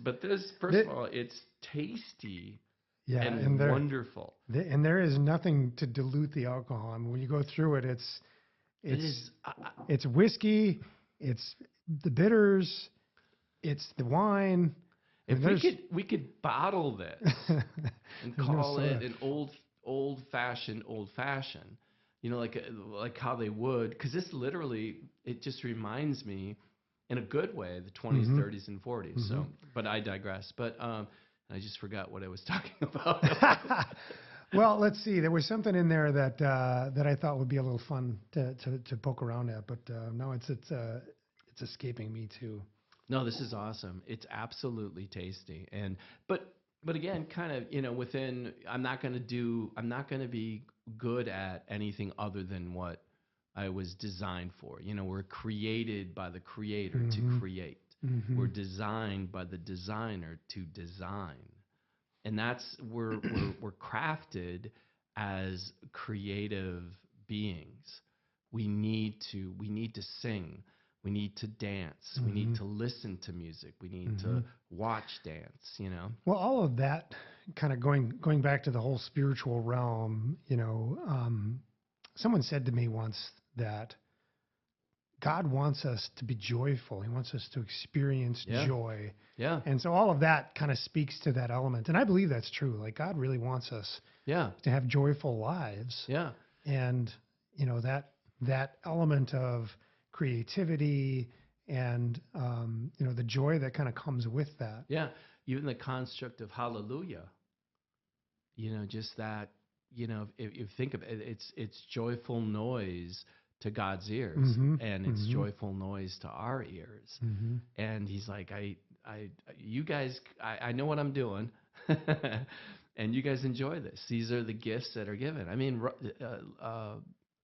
but this, first of all, it's tasty.
Yeah,
and wonderful.
And there is nothing to dilute the alcohol. I mean, when you go through it, it's whiskey, it's the bitters, it's the wine.
If we could bottle this and call it an old fashioned, like how they would, because this literally, it just reminds me in a good way the 20s, 30s, and 40s. So, but I digress. But I just forgot what I was talking about.
Well, let's see. There was something in there that I thought would be a little fun to poke around at, but no, it's escaping me too.
No, this is awesome. It's absolutely tasty, but again, kind of within. I'm not going to be good at anything other than what I was designed for. We're created by the Creator to create. We're designed by the designer to design. And that's we're crafted as creative beings. We need to sing. We need to dance. We need to listen to music. We need to watch dance,
Well, all of that kind of going back to the whole spiritual realm, someone said to me once that God wants us to be joyful. He wants us to experience joy.
Yeah.
And so all of that kind of speaks to that element. And I believe that's true. Like God really wants us to have joyful lives.
Yeah.
And, that element of creativity and, the joy that kind of comes with that.
Yeah. Even the construct of hallelujah, just that, if you think of it, it's joyful noise to God's ears, and it's joyful noise to our ears. And he's like, you guys, I know what I'm doing, and you guys enjoy this. These are the gifts that are given. I mean,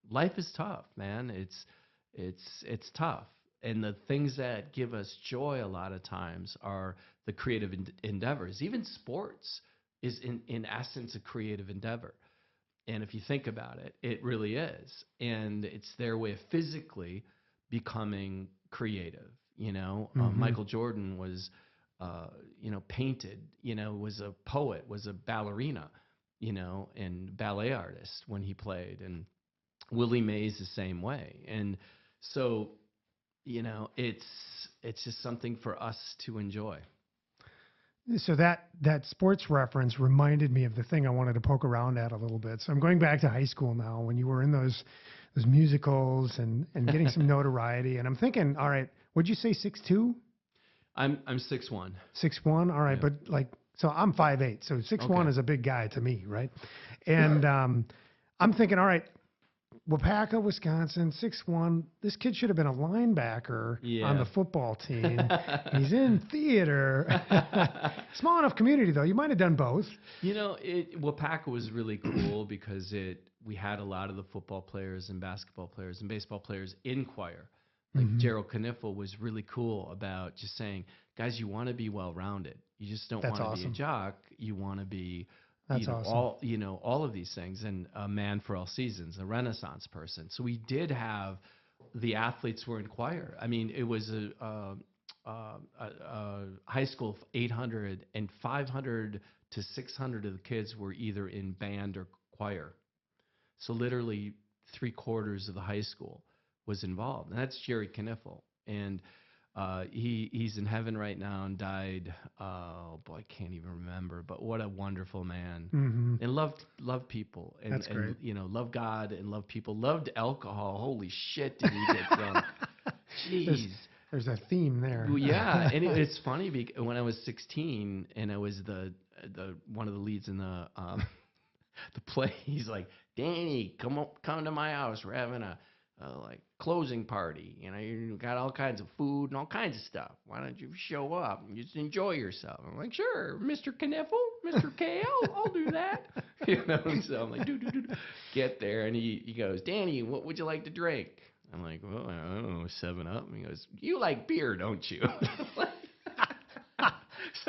life is tough, man. It's tough, and the things that give us joy a lot of times are the creative endeavors. Even sports is in essence a creative endeavor. And if you think about it, it really is. And it's their way of physically becoming creative. Michael Jordan was, painted, was a poet, was a ballerina, and ballet artist when he played. And Willie Mays the same way. And so, it's just something for us to enjoy.
So that sports reference reminded me of the thing I wanted to poke around at a little bit. So I'm going back to high school now when you were in those musicals and getting some notoriety. And I'm thinking, all right, would you say 6'2"?
I'm 6'1".
6'1", all right,
Yeah.
but so I'm 5'8", so 6'1" is a big guy to me, right? And I'm thinking, all right, Wapaka, Wisconsin, 6'1". This kid should have been a linebacker on the football team. He's in theater. Small enough community, though. You might have done both.
Wapaka was really cool because we had a lot of the football players and basketball players and baseball players in choir. Like Gerald Kniffel was really cool about just saying, guys, you want to be well-rounded. You just don't want to be a jock. You want to be all of these things, and a man for all seasons, a Renaissance person. So we did have the athletes were in choir. I mean, it was a high school of 800, and 500 to 600 of the kids were either in band or choir. So literally 3/4 of the high school was involved, and that's Jerry Kniffel. And he's in heaven right now and died. Oh boy, I can't even remember. But what a wonderful man, and loved people, and,
That's great.
Loved God and loved people. Loved alcohol. Holy shit, did he get drunk? Jeez.
There's a theme there.
Well, yeah, and it's funny because when I was 16 and I was the one of the leads in the play, he's like, Danny, come to my house. We're having a closing party. You got all kinds of food and all kinds of stuff. Why don't you show up and just enjoy yourself? I'm like, sure, Mr. Kniffel, Mr. K, I'll do that. So I'm like, do. Get there, and he goes, Danny, what would you like to drink? I'm like, well, I don't know, 7 Up. And he goes, you like beer, don't you? So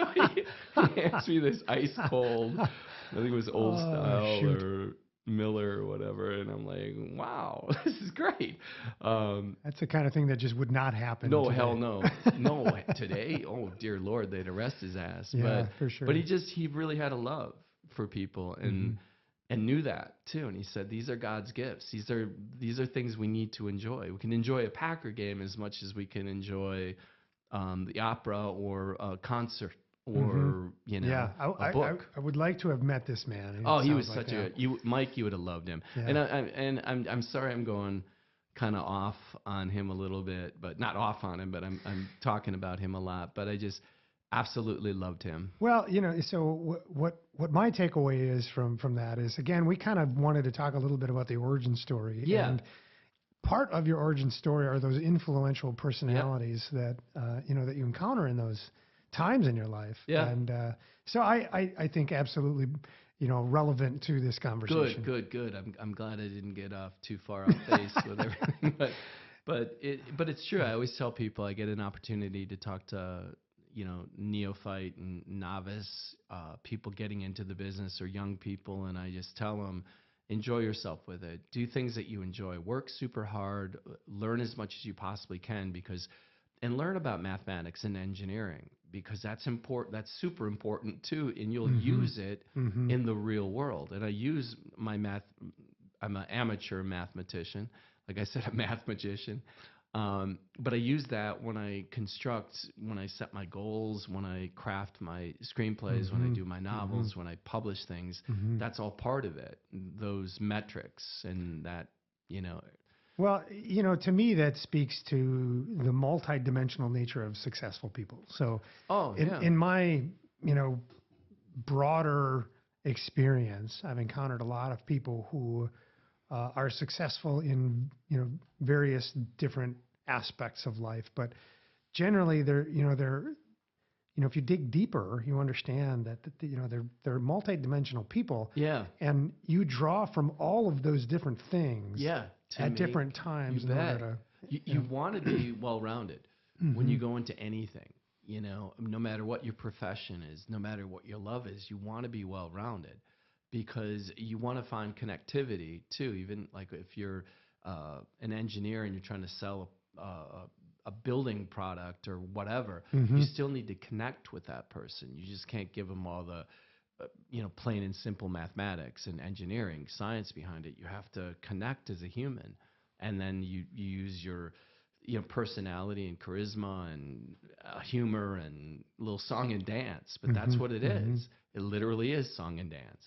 So he hands me this ice cold, I think it was Old Style
shoot.
or Miller or whatever, and I'm like, wow, this is great.
That's the kind of thing that just would not happen.
No,
today.
hell no. No, today, oh dear Lord, they'd arrest his ass.
Yeah, for sure.
But he really had a love for people and knew that too. And he said, these are God's gifts. These are things we need to enjoy. We can enjoy a Packer game as much as we can enjoy the opera or a concert or a book.
I would like to have met this man.
He was
like
such Mike. You would have loved him.
Yeah.
And I'm sorry I'm going kind of off on him a little bit, but not off on him, but I'm talking about him a lot. But I just absolutely loved him.
Well, so what my takeaway is from that is, again, we kind of wanted to talk a little bit about the origin story.
Yeah.
And part of your origin story are those influential personalities that that you encounter in those times in your life.
Yeah.
And so I think absolutely relevant to this conversation.
Good. I'm glad I didn't get off too far off base with everything. But it's true. I always tell people I get an opportunity to talk to neophyte and novice people getting into the business or young people, and I just tell them, enjoy yourself with it. Do things that you enjoy. Work super hard. Learn as much as you possibly can and learn about mathematics and engineering, because that's important. That's super important too, and you'll use it in the real world. And I use my math. I'm an amateur mathematician. Like I said, a math magician. But I use that when I construct, when I set my goals, when I craft my screenplays, when I do my novels, when I publish things. That's all part of it. Those metrics and that,
Well, to me, that speaks to the multidimensional nature of successful people. So in my, broader experience, I've encountered a lot of people who are successful in, various different aspects of life. But generally, they're if you dig deeper, you understand that they're multidimensional people.
Yeah.
And you draw from all of those different things.
Yeah.
At different times.
You bet. You want to be well-rounded when you go into anything. No matter what your profession is, no matter what your love is, you want to be well-rounded, because you want to find connectivity too. Even like if you're an engineer and you're trying to sell a building product or whatever, you still need to connect with that person. You just can't give them all the plain and simple mathematics and engineering science behind it. You have to connect as a human, and then you use your personality and charisma and humor and a little song and dance. But that's what it is. It literally is song and dance.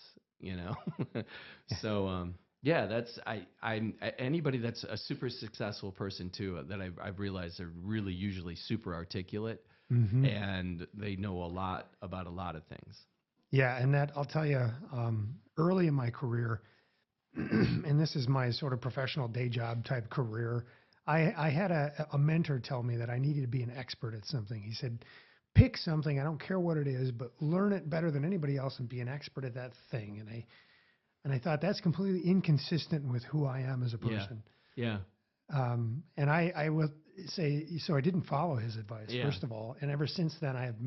So that's I'm anybody that's a super successful person too, that I've realized they're really usually super articulate and they know a lot about a lot of things.
Yeah, and that, I'll tell you, early in my career, and this is my sort of professional day job type career, I had a mentor tell me that I needed to be an expert at something. He said, pick something, I don't care what it is, but learn it better than anybody else and be an expert at that thing. And I thought that's completely inconsistent with who I am as a person.
Yeah.
And I will say, so I didn't follow his advice, first of all. And ever since then, I've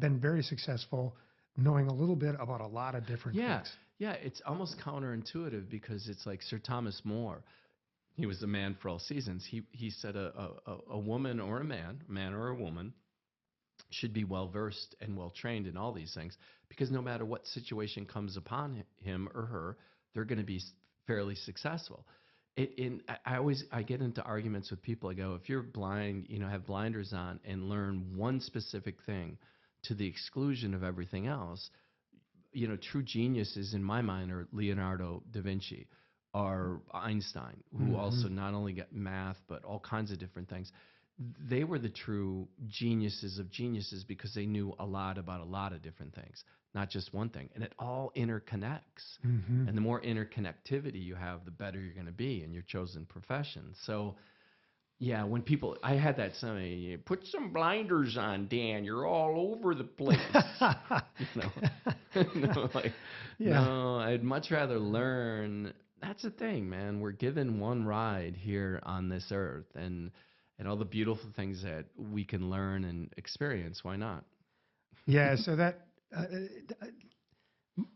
been very successful knowing a little bit about a lot of different things.
Yeah, it's almost counterintuitive, because it's like Sir Thomas More. He was a man for all seasons. He said a woman or a man or a woman, should be well-versed and well-trained in all these things, because no matter what situation comes upon him or her, they're going to be fairly successful. I get into arguments with people. I go, if you're blind, have blinders on and learn one specific thing to the exclusion of everything else, true geniuses in my mind are Leonardo da Vinci or Einstein, who also not only got math, but all kinds of different things. They were the true geniuses of geniuses, because they knew a lot about a lot of different things, not just one thing. And it all interconnects. And the more interconnectivity you have, the better you're going to be in your chosen profession. So, yeah, when people, I had that saying, put some blinders on, Dan, you're all over the place. No, I'd much rather learn. That's the thing, man. We're given one ride here on this earth, and all the beautiful things that we can learn and experience. Why not?
Yeah. So that,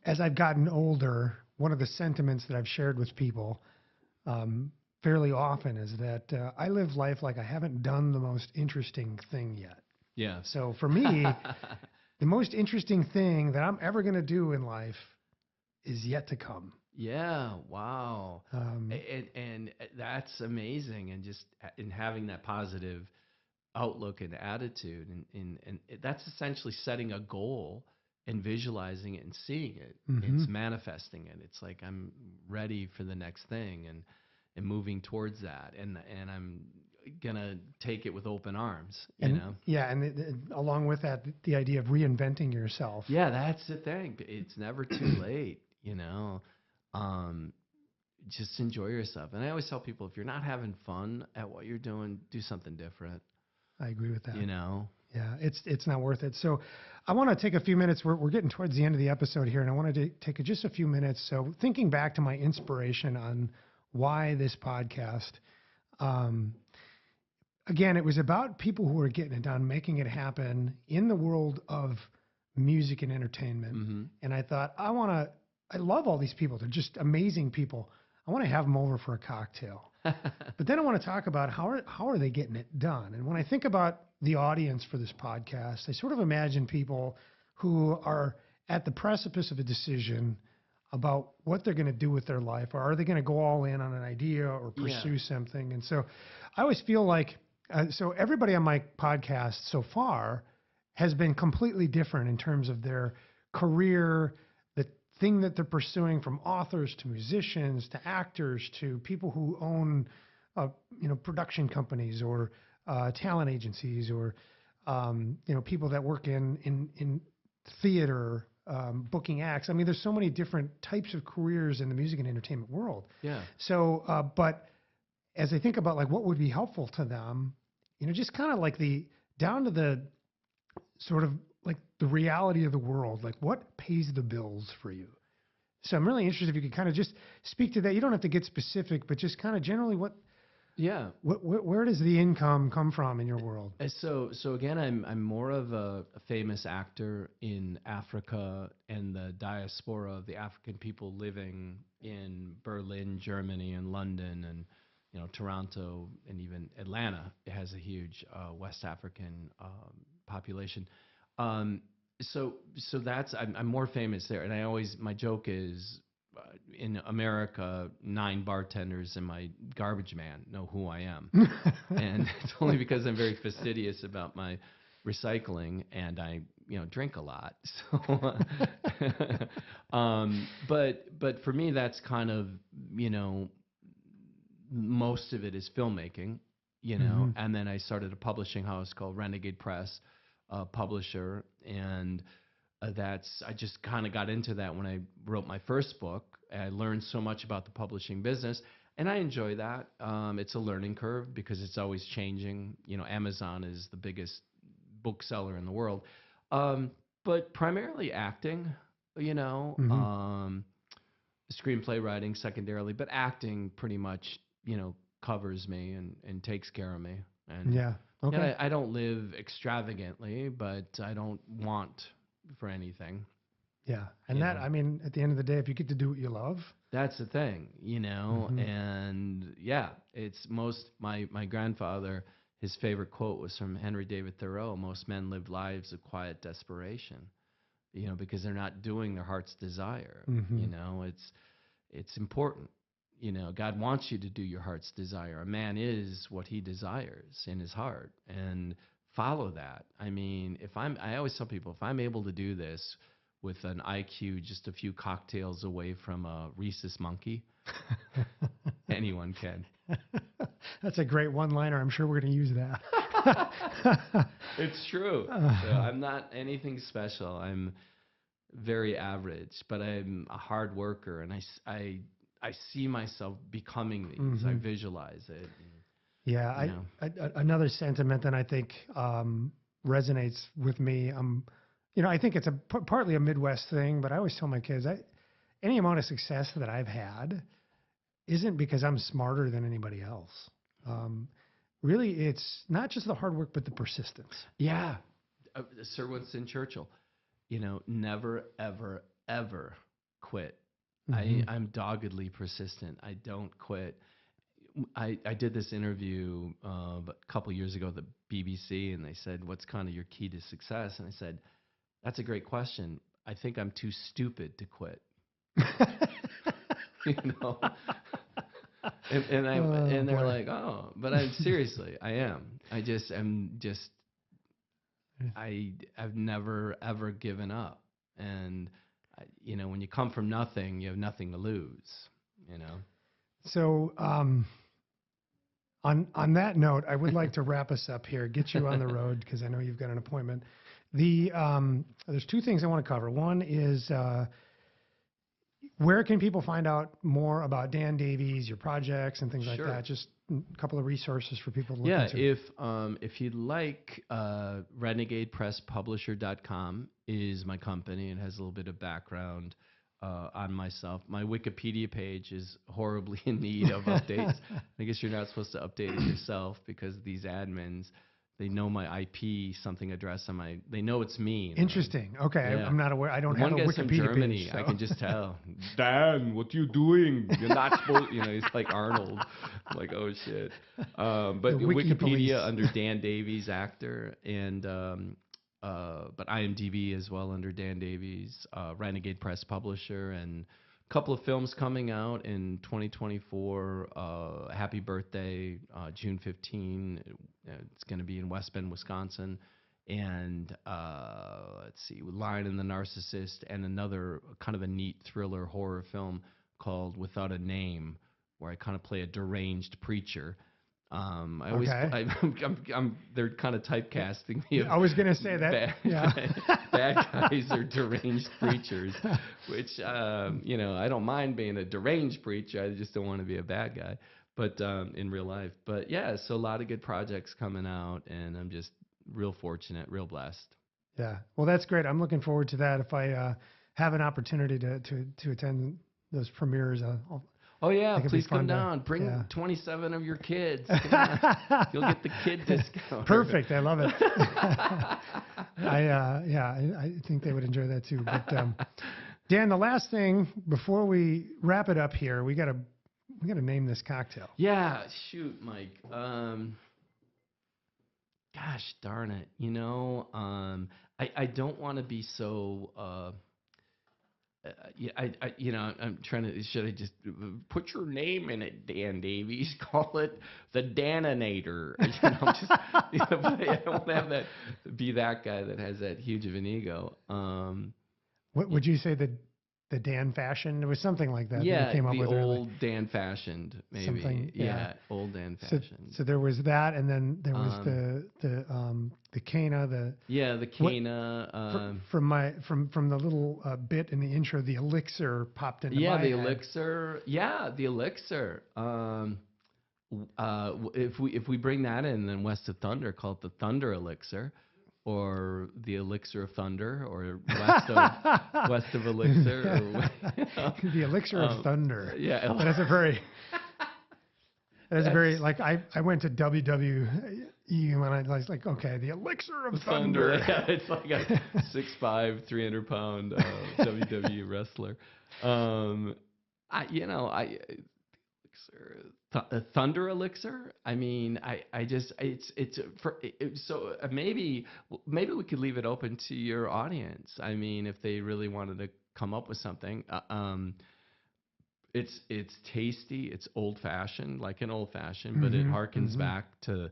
as I've gotten older, one of the sentiments that I've shared with people fairly often is that I live life like I haven't done the most interesting thing yet.
Yeah.
So for me, the most interesting thing that I'm ever going to do in life is yet to come.
Yeah. Wow. And that's amazing. And just in having that positive outlook and attitude, and that's essentially setting a goal and visualizing it and seeing it. It's manifesting it. It's like I'm ready for the next thing and moving towards that, and I'm gonna take it with open arms, you know.
Yeah, and along with that, the idea of reinventing yourself.
Yeah, that's the thing. It's never too late, you know. Just enjoy yourself. And I always tell people, if you're not having fun at what you're doing, do something different.
I agree with that.
You know.
Yeah, it's not worth it. So I want to take a few minutes. We're getting towards the end of the episode here, and I wanted to take just a few minutes. So thinking back to my inspiration on why this podcast, again, it was about people who were getting it done, making it happen in the world of music and entertainment. And I thought, I love all these people. They're just amazing people. I want to have them over for a cocktail. But then I want to talk about how are they getting it done? And when I think about the audience for this podcast, I sort of imagine people who are at the precipice of a decision about what they're going to do with their life, or are they going to go all in on an idea or pursue something? And so I always feel like, so everybody on my podcast so far has been completely different in terms of their career, the thing that they're pursuing, from authors to musicians to actors to people who own, production companies or talent agencies, or people that work in theater, booking acts. I mean, there's so many different types of careers in the music and entertainment world.
Yeah.
So, but as I think about like what would be helpful to them, just kind of like down to the sort of like the reality of the world, like what pays the bills for you. So I'm really interested if you could kind of just speak to that. You don't have to get specific, but just kind of generally where does the income come from in your world?
So again, I'm more of a famous actor in Africa and the diaspora of the African people living in Berlin, Germany, and London, and Toronto, and even Atlanta. It has a huge West African population. So that's I'm more famous there, and my joke is, in America, 9 bartenders and my garbage man know who I am. And it's only because I'm very fastidious about my recycling, and I, drink a lot. So, but for me, that's kind of, most of it is filmmaking, and then I started a publishing house called Renegade Press, publisher, and I just kind of got into that when I wrote my first book. I learned so much about the publishing business, and I enjoy that. It's a learning curve because it's always changing. Amazon is the biggest bookseller in the world, but primarily acting. Screenplay writing secondarily, but acting pretty much covers me and takes care of me. And
yeah, okay.
I don't live extravagantly, but I don't want for anything.
Yeah. And that, I mean, at the end of the day, if you get to do what you love,
that's the thing, and it's my grandfather, his favorite quote was from Henry David Thoreau: most men live lives of quiet desperation, because they're not doing their heart's desire. It's important. God wants you to do your heart's desire. A man is what he desires in his heart, and follow that. I mean, I always tell people, if I'm able to do this with an IQ just a few cocktails away from a rhesus monkey, anyone can.
That's a great one-liner. I'm sure we're going to use that.
It's true. So I'm not anything special. I'm very average, but I'm a hard worker, and I see myself becoming these. I visualize it.
Yeah, another sentiment that I think resonates with me. I think it's partly a Midwest thing, but I always tell my kids, any amount of success that I've had isn't because I'm smarter than anybody else. Really, it's not just the hard work, but the persistence.
Yeah. Sir Winston Churchill. never, ever, ever quit. I'm doggedly persistent. I don't quit. I did this interview a couple years ago at the BBC, and they said, "What's kind of your key to success?" And I said, "That's a great question. I think I'm too stupid to quit." And they're like, "Oh," but seriously, I am. I've never ever given up, and when you come from nothing, you have nothing to lose.
So, on that note, I would like to wrap us up here, get you on the road because I know you've got an appointment. There's two things I want to cover. One is where can people find out more about Dan Davies, your projects, and things like that? Just a couple of resources for people to look into.
If you'd like, renegadepresspublisher.com is my company. It has a little bit of background on myself. My Wikipedia page is horribly in need of updates. I guess you're not supposed to update it yourself because these admins, they know my IP something address on they know it's me.
Interesting. Right? Okay, yeah. I'm not aware. I don't have a Wikipedia
from Germany,
page. So.
I can just tell. Dan, what you doing? You're not supposed. He's like Arnold. I'm like, oh shit. But Wikipedia under Dan Davies, actor, and but IMDb as well under Dan Davies, Renegade Press Publisher, and a couple of films coming out in 2024. Happy Birthday, June 15. It's going to be in West Bend, Wisconsin. And let's see, Lion and the Narcissist, and another kind of a neat thriller horror film called Without a Name, where I kind of play a deranged preacher. They're kind of typecasting me.
I was going to say that.
Bad guys are deranged preachers, which, I don't mind being a deranged preacher. I just don't want to be a bad guy, but in real life. But yeah, so a lot of good projects coming out, and I'm just real fortunate, real blessed.
Yeah. Well, that's great. I'm looking forward to that. If I have an opportunity to attend those premieres,
Oh, yeah, please come down. Bring 27 of your kids. Come on. You'll get the kid discount.
Perfect. I love it. I think they would enjoy that too. But Dan, the last thing before we wrap it up here, we gotta name this cocktail.
Yeah, shoot, Mike. Gosh darn it. I don't want to be so I'm trying to. Should I just put your name in it, Dan Davies? Call it the Daninator. But I don't want to have that be that guy that has that huge of an ego.
What would you say the Dan Fashioned? It was something like that.
Yeah,
that came up
the
with
old Dan Fashioned, maybe. Something, yeah, old Dan Fashioned.
So there was that, and then there was the Cana.
The Cana.
From the little bit in the intro, the Elixir popped into my head.
Elixir. Yeah, the Elixir. If we bring that in, then West of Thunder, call it the Thunder Elixir. Or the Elixir of Thunder, or West of Elixir.
The Elixir of Thunder.
Yeah.
That's a very like I went to WWE and I was like, okay, the Elixir of Thunder.
Yeah, it's like a 6'5", 300-pound WWE wrestler. Thunder Elixir. I mean, maybe we could leave it open to your audience. I mean, if they really wanted to come up with something, it's tasty. It's old fashioned, like an old fashioned, but it harkens back to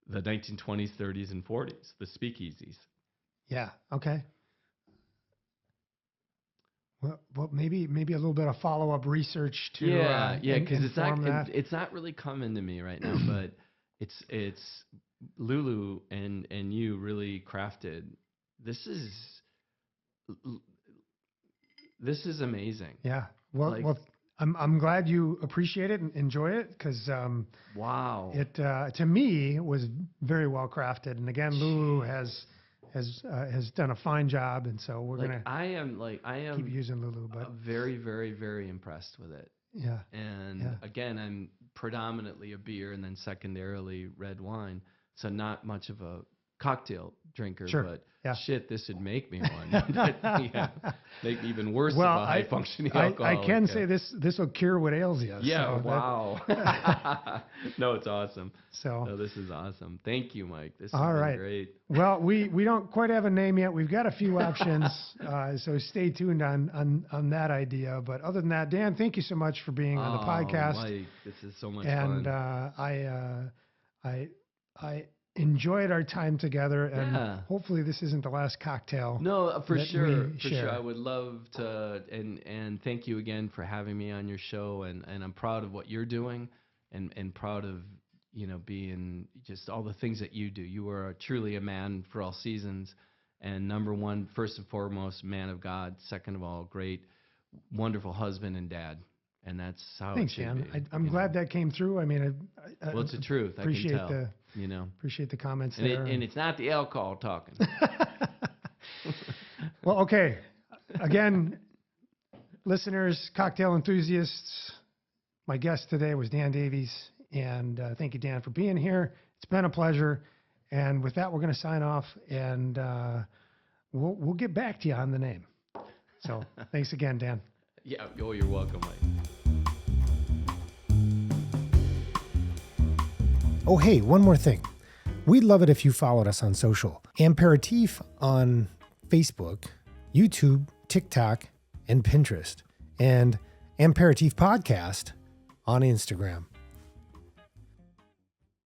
the 1920s, 30s, and 40s, the speakeasies.
Yeah. Okay. Well, maybe a little bit of follow-up research to
because it's not really coming to me right now, but it's Lulu and you really crafted. This is amazing.
Yeah. Well, I'm glad you appreciate it and enjoy it because
wow,
it to me was very well crafted, and again, Lulu has done a fine job, and so we're gonna. I am keep using Lulu, but
very, very, very impressed with it.
Yeah.
And again, I'm predominantly a beer, and then secondarily red wine. So not much of a cocktail drinker,
Sure.
but
Yeah.
shit, this would make me one. Yeah, make me even worse of a high functioning
I
alcoholic.
can say this will cure what ails you.
Yeah,
so
wow. No, it's awesome.
So
No, this is awesome. Thank you, Mike. This
all
has been
right.
great.
Well, we don't quite have a name yet. We've got a few options, so stay tuned on that idea. But other than that, Dan, thank you so much for being on the podcast.
Mike, this is so much
And
fun.
I enjoyed our time together, and
Yeah.
hopefully this isn't the last cocktail.
No, for
that
sure.
we
For
share.
sure. I would love to, and thank you again for having me on your show. And I'm proud of what you're doing, and proud of, being just all the things that you do. You are truly a man for all seasons. And number one, first and foremost, man of God. Second of all, great, wonderful husband and dad. And that's how
Thanks,
it should
Dan.
be.
I'm glad that came through. I mean,
Well, it's the truth. I
appreciate
can tell.
appreciate the comments
And,
there.
and it's not the alcohol talking.
Well, okay. Again, listeners, cocktail enthusiasts, my guest today was Dan Davies, and thank you, Dan, for being here. It's been a pleasure. And with that, we're going to sign off, and we'll get back to you on the name. So thanks again, Dan.
Yeah. Oh, you're welcome, Mike.
Oh, hey, one more thing. We'd love it if you followed us on social. Ampéritif on Facebook, YouTube, TikTok, and Pinterest. And Ampéritif Podcast on Instagram.